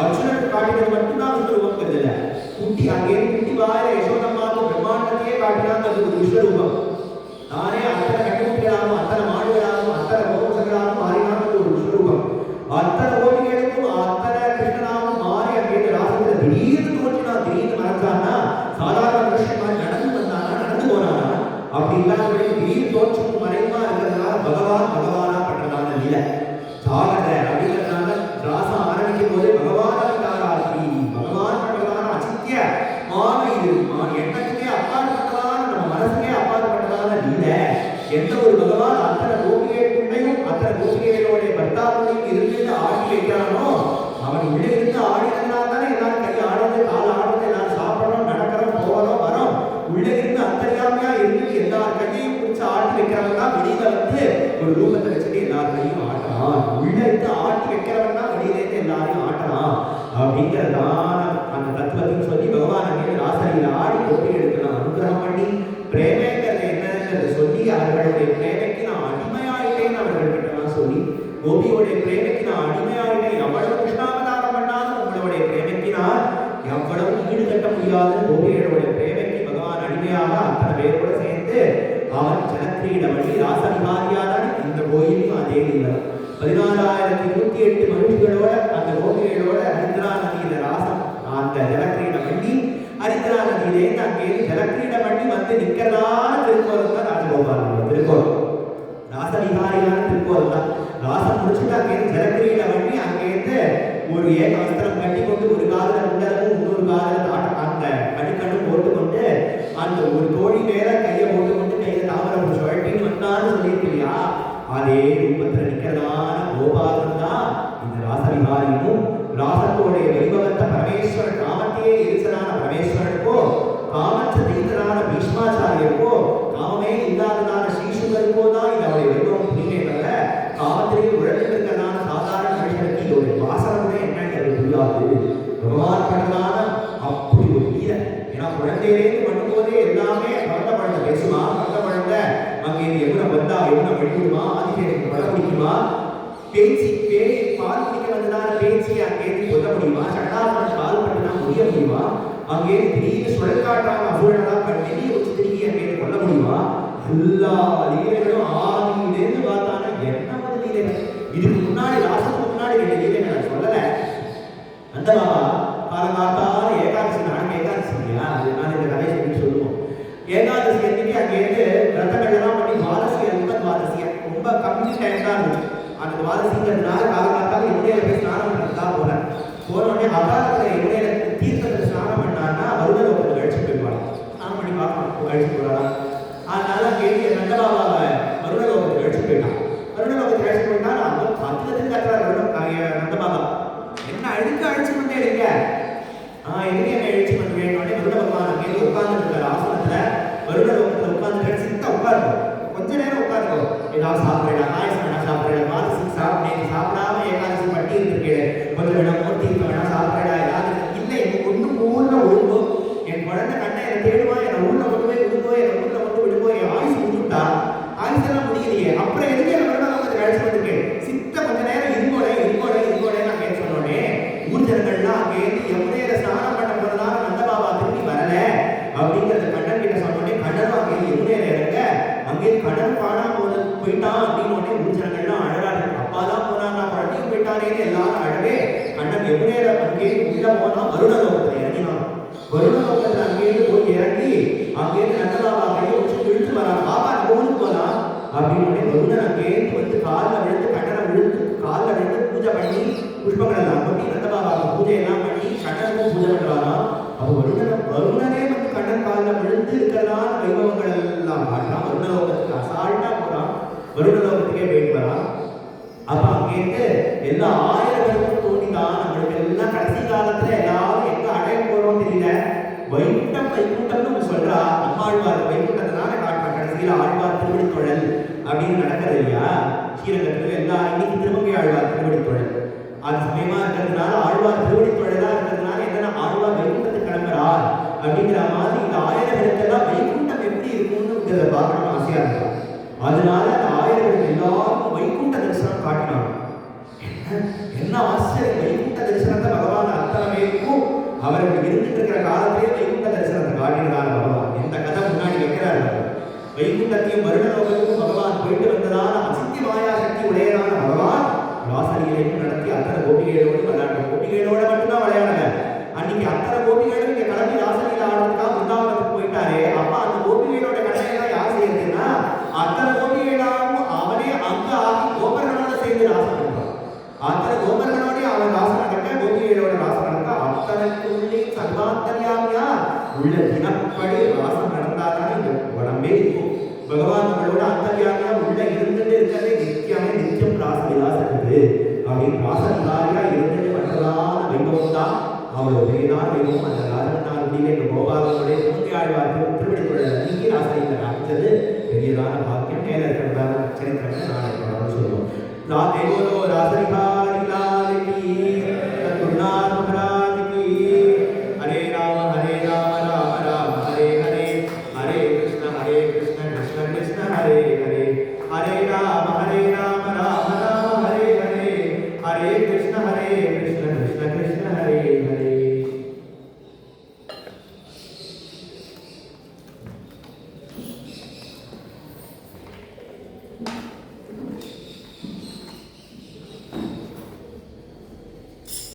அர்ஜுனன் காட்டினது மட்டும்தான் விஸ்வரூபம் இல்லை. குட்டி அங்கே குட்டி வாயில யசோதம்மாவும் பிரம்மாண்டத்தையே காட்டினாங்க, அது ஒரு விஸ்வரூபம். தானே அத்தனை கட்டுமுட்டிகளாகவும் அத்தனை மாடுகளாகவும் அத்தனை கோபுரங்களாகவும் மாறினாங்க, ஒரு விஸ்வரூபம். அத்தனை கோபிகளுக்கும் அத்தனை கிருஷ்ணனாகவும் மாறி அங்கே ராசத்துல திடீர்னு தோற்றினா திடீர்னு மறைச்சான்னா சாதாரண மனுஷன் மாதிரி நடந்து வந்தானா நடந்து போனானா? அப்படி இல்லாத திடீர் தோற்றம் மறைமா இருக்கிறதுனால பகவானா பண்றதான நிலை ஜாகிரத அப்படிங்கிறதுனால ராசம் ஆரம்பிக்கும் போதே பகவான் அவதாராசி பகவான் பண்றதான அச்சித்திய இது எண்ணத்துக்கே அப்பாற்பட்டதான நம்ம மனசுக்கே அப்பாற்பட்டதான நிலை. எந்த ஒரு பகவான் அத்தனை கோபிகைக்குள்ளையும் அத்தனை கோபிகைகளுடைய பர்த்தாவுடையும் இருந்து ஆடி வைக்கிறானோ அவன் உள்ளே இருந்து ஆடினதுனால தானே எல்லாரும் கை ஆடுறது கால் ஆடுறது எல்லாரும் சாப்பிடறோம் நடக்கிறோம் போறோம் வரோம். உள்ளே இருந்து அத்தனையாமையா இருந்து எல்லார் கையையும் பிடிச்சு ஆட்டி வைக்கிறவன் தான் வெளியில வந்து ஒரு ரூபத்தை வச்சுட்டு எல்லார் கையும் ஆட்டலாம். உள்ள இருந்து ஆட்டி வைக்கிறவன் தான் வெளியில இருந்து எல்லாரையும் ஆட்டலாம் அப்படிங்கிறதான அந்த தத்துவத்தையும் சொல்லி பகவான் அங்கே ராசரியில் ஆடி கோபி எடுக்கலாம் அனுகிரகம் பண்ணி பிரேமைங்கிறது என்னங்கிறத சொல்லி அவர்களுடைய பிரேமைக்கு நான் அடிமையாயிட்டேன்னு அவர்கள்கிட்ட சொல்லி கோபியோடைய பிரேமைக்கு நான் அடிமையாயிட்டேன், எவ்வளவு கிருஷ்ணாவதாரம் பண்ணாலும் உங்களுடைய பிரேமைக்கு நான் எவ்வளவு ஈடுகட்ட முடியாது. கோபிகளுடைய பிரேமைக்கு பகவான் அடிமையாக அத்தனை பேரோட சேர்ந்து அவன் ஜனக்கிரீடமணி ராசவிகாரியாதான் இந்த கோயிலையும் அதே இல்லை 14,108 மனுஷங்களோட அந்த கோபிகளோட ஹரித்ரா நதியில ராசம் அந்த ஜலக்கிரீடமணி ஹரித்ரா நதியிலேருந்து அங்கே ஜலக்கிரீடமணி வந்து நிக்கிறதான திருக்கோலம் தான் ராஜகோபால் திருக்கோலம், ராசவிகாரியான திருக்கோலம் தான். ராசம் முடிச்சுட்டு அங்கே ஜலக்கிரீடமணி அங்கேருந்து ஒரு ஏக வஸ்திரம் கட்டி கொண்டு ஒரு காதல முண்டமும் இன்னொரு காதல அந்த கடிக்கணும் போட்டுக்கொண்டு அந்த ஒரு தோழி மேல கையை போட்டுக்கொண்டு கையில தாமரை சுழட்டின்னு வந்தான்னு சொல்லியிருக்கிறியா, அதே ரூபத்தில் நிற்கிறதான கோபாலன் தான் இந்த ராசவிகாரியும். ராசத்தோடைய வைபவத்தை பரமேஸ்வரன் காமத்தையே எரிசனான பரமேஸ்வரனுக்கோ காமச்ச தீர்த்தனான பீஷ்மாச்சாரியருக்கோ காமமே இல்லாததான ஸ்ரீசுகருக்கோ தான் இந்த அவருடைய வைபவம் புரியுமே தவிர காமத்திலேயே உழந்திருக்கிறதான சாதாரண மனுஷனுக்கு இதோடைய வாசனை என்னன்னு அது புரியாது. பகவான் பண்ணதான அப்படி ஒரு வீர ஏன்னா குழந்தையிலேருந்து பண்ணும்போதே எல்லாமே பழந்த குழந்தை பேசுமா, பழந்த குழந்தை அங்கே எவ்வளவு வந்தா எவ்வளவு வழிவிடுமா, ஆதிசேஷனுக்கு பழம் பிடிக்குமா, பேச்சு பால் பிடிக்க வந்ததான பேச்சு அங்கே சொல்ல முடியுமா, சட்டாசன கால் பண்ணினா முடிய முடியுமா, அங்கே திடீர்னு சுழற்காட்டான அசுரனெல்லாம் பண்ணி வச்சு திரும்பி அங்கே கொல்ல முடியுமா? எல்லா லீலைகளும் ஆதியிலேருந்து பார்த்தானா என்ன ஒரு லீலைகள். இதுக்கு முன்னாடி ராசத்துக்கு முன்னாடி 2 லீலைகள் நான் சொல்லலை. அந்த பாபா காலங்காத்தான ஏகாதசி நாளைக்கு ஏகாதசி இல்லையா, அதனால இந்த கதை சொல்லி சொல்லுவோம். ஏகாதசி அன்னைக்கு அங்கேருந்து ரத்தங்கள்லாம் பண்ணி துவாதசி துவாதசியா ரொம்ப கம்மி டைம் தான் இருந்துச்சு. அந்த துவாதசிங்கிறதுனால காலங்காத்தால இடையில போய் ஸ்நானம் பண்ணுறதுதான் போனோடனே அகாலத்தில் இடையில தீர்த்தத்தில் ஸ்நானம் பண்ணான்னா வருடலோகத்தில் கழிச்சு போயிடுவாங்க. ஸ்நானம் பண்ணி பார்க்கணும் கழிச்சு போடலாம். அதனால அங்கே நந்தபாபாவை வருடலோகத்தில் கழிச்சு போயிட்டான். வருடலோகத்தில் கழிச்சு போயிட்டா அந்த பத்திரத்துக்கு கட்டுறாரு நந்தபாபா என்ன அழுக்க அழிச்சு கொண்டே இருக்க எங்க என்ன அழிச்சு கொண்டு வேணும். வருட பகவான் அங்கே உட்கார்ந்து இருக்கார் ஆசனத்துல வருடலோகத்தில் உட்கார்ந்து சித்த உட்காருக்கும் கொஞ்ச நேரம் உட்காருக்கும். ஏதாவது சாப்பிடலாம் ஆயுசம் சாப்பிடலாம் மாதசி சாப்பிட்டு சாப்பிடாம ஏகாதசி பட்டி இருந்திருக்கேன் கொஞ்சம் வேணா மூர்த்தி வேணா சாப்பிடலாம் ஏதாவது இல்லை எனக்கு ஒன்றும் ஊர்ல ஒழுங்கும் என் குழந்தை கண்ணை என்னை தேடுவா என்னை ஊர்ல கொண்டு போய் விடுங்கோ என்னை ஊர்ல கொண்டு விடுங்கோ என் ஆயுசு முடிச்சுட்டா ஆயுசெல்லாம் முடியலையே அப்புறம் எதுக்கு என்ன வருடம் கழிச்சு வந்திருக்கேன் சித்த கொஞ்ச நேரம் இருங்கோடே நான் கேட்டு சொன்னோடனே ஊர் ஜனங்கள்லாம் அங்கே எவ்வளோ ஸ்நானம் பண்ண போறதால நந்தபாபா திரும்பி வரல அப்படிங்கிறத கண்ணன் கிட்ட சொன்னோடனே கண்ணனும் அங்கே எவ்வளோ இறங்க அங்கே கண்ணன் காணாம போயிட்டான் அப்படின்னு உடனே ஊர் ஜனங்கள்லாம் அழகாரு. அப்பா தான் போனான் நான் குழந்தையும் போயிட்டானேன்னு எல்லாரும் அழவே கண்ணன் எவ்வளோ அங்கே உள்ள போனா வருடலோகத்தில் இறங்கினான். வருடலோகத்தில் அங்கேயிருந்து போய் இறங்கி அங்கேயிருந்து நந்தபாபா கையை வச்சு இழுத்து வரான். பாப்பா ஊருக்கு போலாம் அப்படின்னு வருடன் அங்கேயிருந்து வந்து காலில் விழுந்து கண்ணனை விழுந்து காலில் விழுந்து பூஜை பண்ணி புஷ்பங்கள் எல்லாம் பண்ணி நந்தபாபாவுக்கு பூஜை எல்லாம் பண்ணி கண்ணனுக்கும் பூஜை பண்ணுறாராம். அப்போ வருணனே வந்து கண்ணன் காலில் விழுந்து இருக்கிறதான வைபவங்கள் எல்லாம் காட்டுறான். வருணலோகத்துக்கு அசால்ட்டா போறான், வருணலோகத்துக்கே போயிட்டு வரான். அப்ப அங்கேருந்து எல்லா ஆயிரங்களுக்கும் தோணிதான் நம்மளுக்கு எல்லாம் கடைசி காலத்துல எல்லாரும் எங்க அடைய போறோம் வைகுண்டம் வைகுண்டம்னு சொல்றா. அம்மாழ்வார் வைகுண்டத்தினால காட்டுற கடைசியில் ஆழ்வார் திருவடித்தொழல் அப்படின்னு நடக்கிறது இல்லையா? ஸ்ரீரங்கத்தில் எல்லாம் இன்னைக்கு திருமங்கை ஆழ்வார் திருவடித்தொழல் அது சமயமா இருக்கிறதுனால ஆழ்வார் திருவடித்தொழலா இருக்கிறதுனால என்னன்னா ஆழ்வார் வைகுண்டத்துக்கு கிளம்புறார் அப்படிங்கிற மாதிரி இந்த ஆயிரங்களுக்கெல்லாம் வைகுண்டம் எப்படி இருக்கும்னு பார்க்கணும் ஆசையா இருக்கும். அதனால அந்த ஆயிரங்களுக்கு எல்லாருக்கும் வைகுண்ட தரிசனம் காட்டினாங்க. என்ன ஆச்சரியம்! வைகுண்ட தரிசனத்தை பகவான் அத்தனை பேருக்கும் அவர்கள் இருந்துட்டு இருக்கிற காலத்திலே வைகுண்ட தரிசனத்தை காட்டினார் பகவான். எந்த கதை முன்னாடி வைக்கிறார். வைகுண்டத்தையும் வருடலோகத்துக்கும் பகவான் போயிட்டு வந்ததான அசித்தி மாயா சக்தி உடையதான பகவான் வாசலிகளையும் நடத்தி அத்தனை கோபிகைகளோடு விளையாடுற. கோபிகைகளோட மட்டும்தான் விளையாடல. அன்னைக்கு அத்தனை கோபிகளும் இங்க கிளம்பி ராசலியில் ஆடுறதுக்காக பிருந்தாவனத்துக்கு போயிட்டாரே. அப்ப அந்த கோபிகைகளோட கடமையெல்லாம் யார் செய்யறதுன்னா அத்தனை கோபிகைகளாகவும் அவனே அங்க ஆகி கோபர்களோட சேர்ந்து ராசம் பண்றான். அத்தனை கோபர்களோட அவன் ராசம் நடக்க கோபிகைகளோட ராசம் நடக்க அத்தனைக்குள்ளே சர்வாந்தரியாமியா உள்ள தினப்படி ராசம் நடந்தாதான் இந்த உடம்பே இருக்கும். பகவான் நம்மளோட அந்தரியாமியா உள்ள இருந்துட்டு இருக்கிறதே நித்தியமே நித்தியம் ராசவிலாசம் இருக்குது அப்படின்னு ராசவிலாரியா இருந்துட்டு மற்றதான வைபவம் தான் அவளோட பெரியதான வைபவம். அந்த ராஜநாதியிலே இந்த கோபாலனுடைய திருமங்கையாழ்வார் திருவடித்தொழல் நீங்கி ராசலிங்க அமைச்சது பெரியதான பாக்கியம். மேல இருக்கிறதான சரித்திரமே நாளைக்கு சொல்லுவோம். தேவோலோ ராசரிகா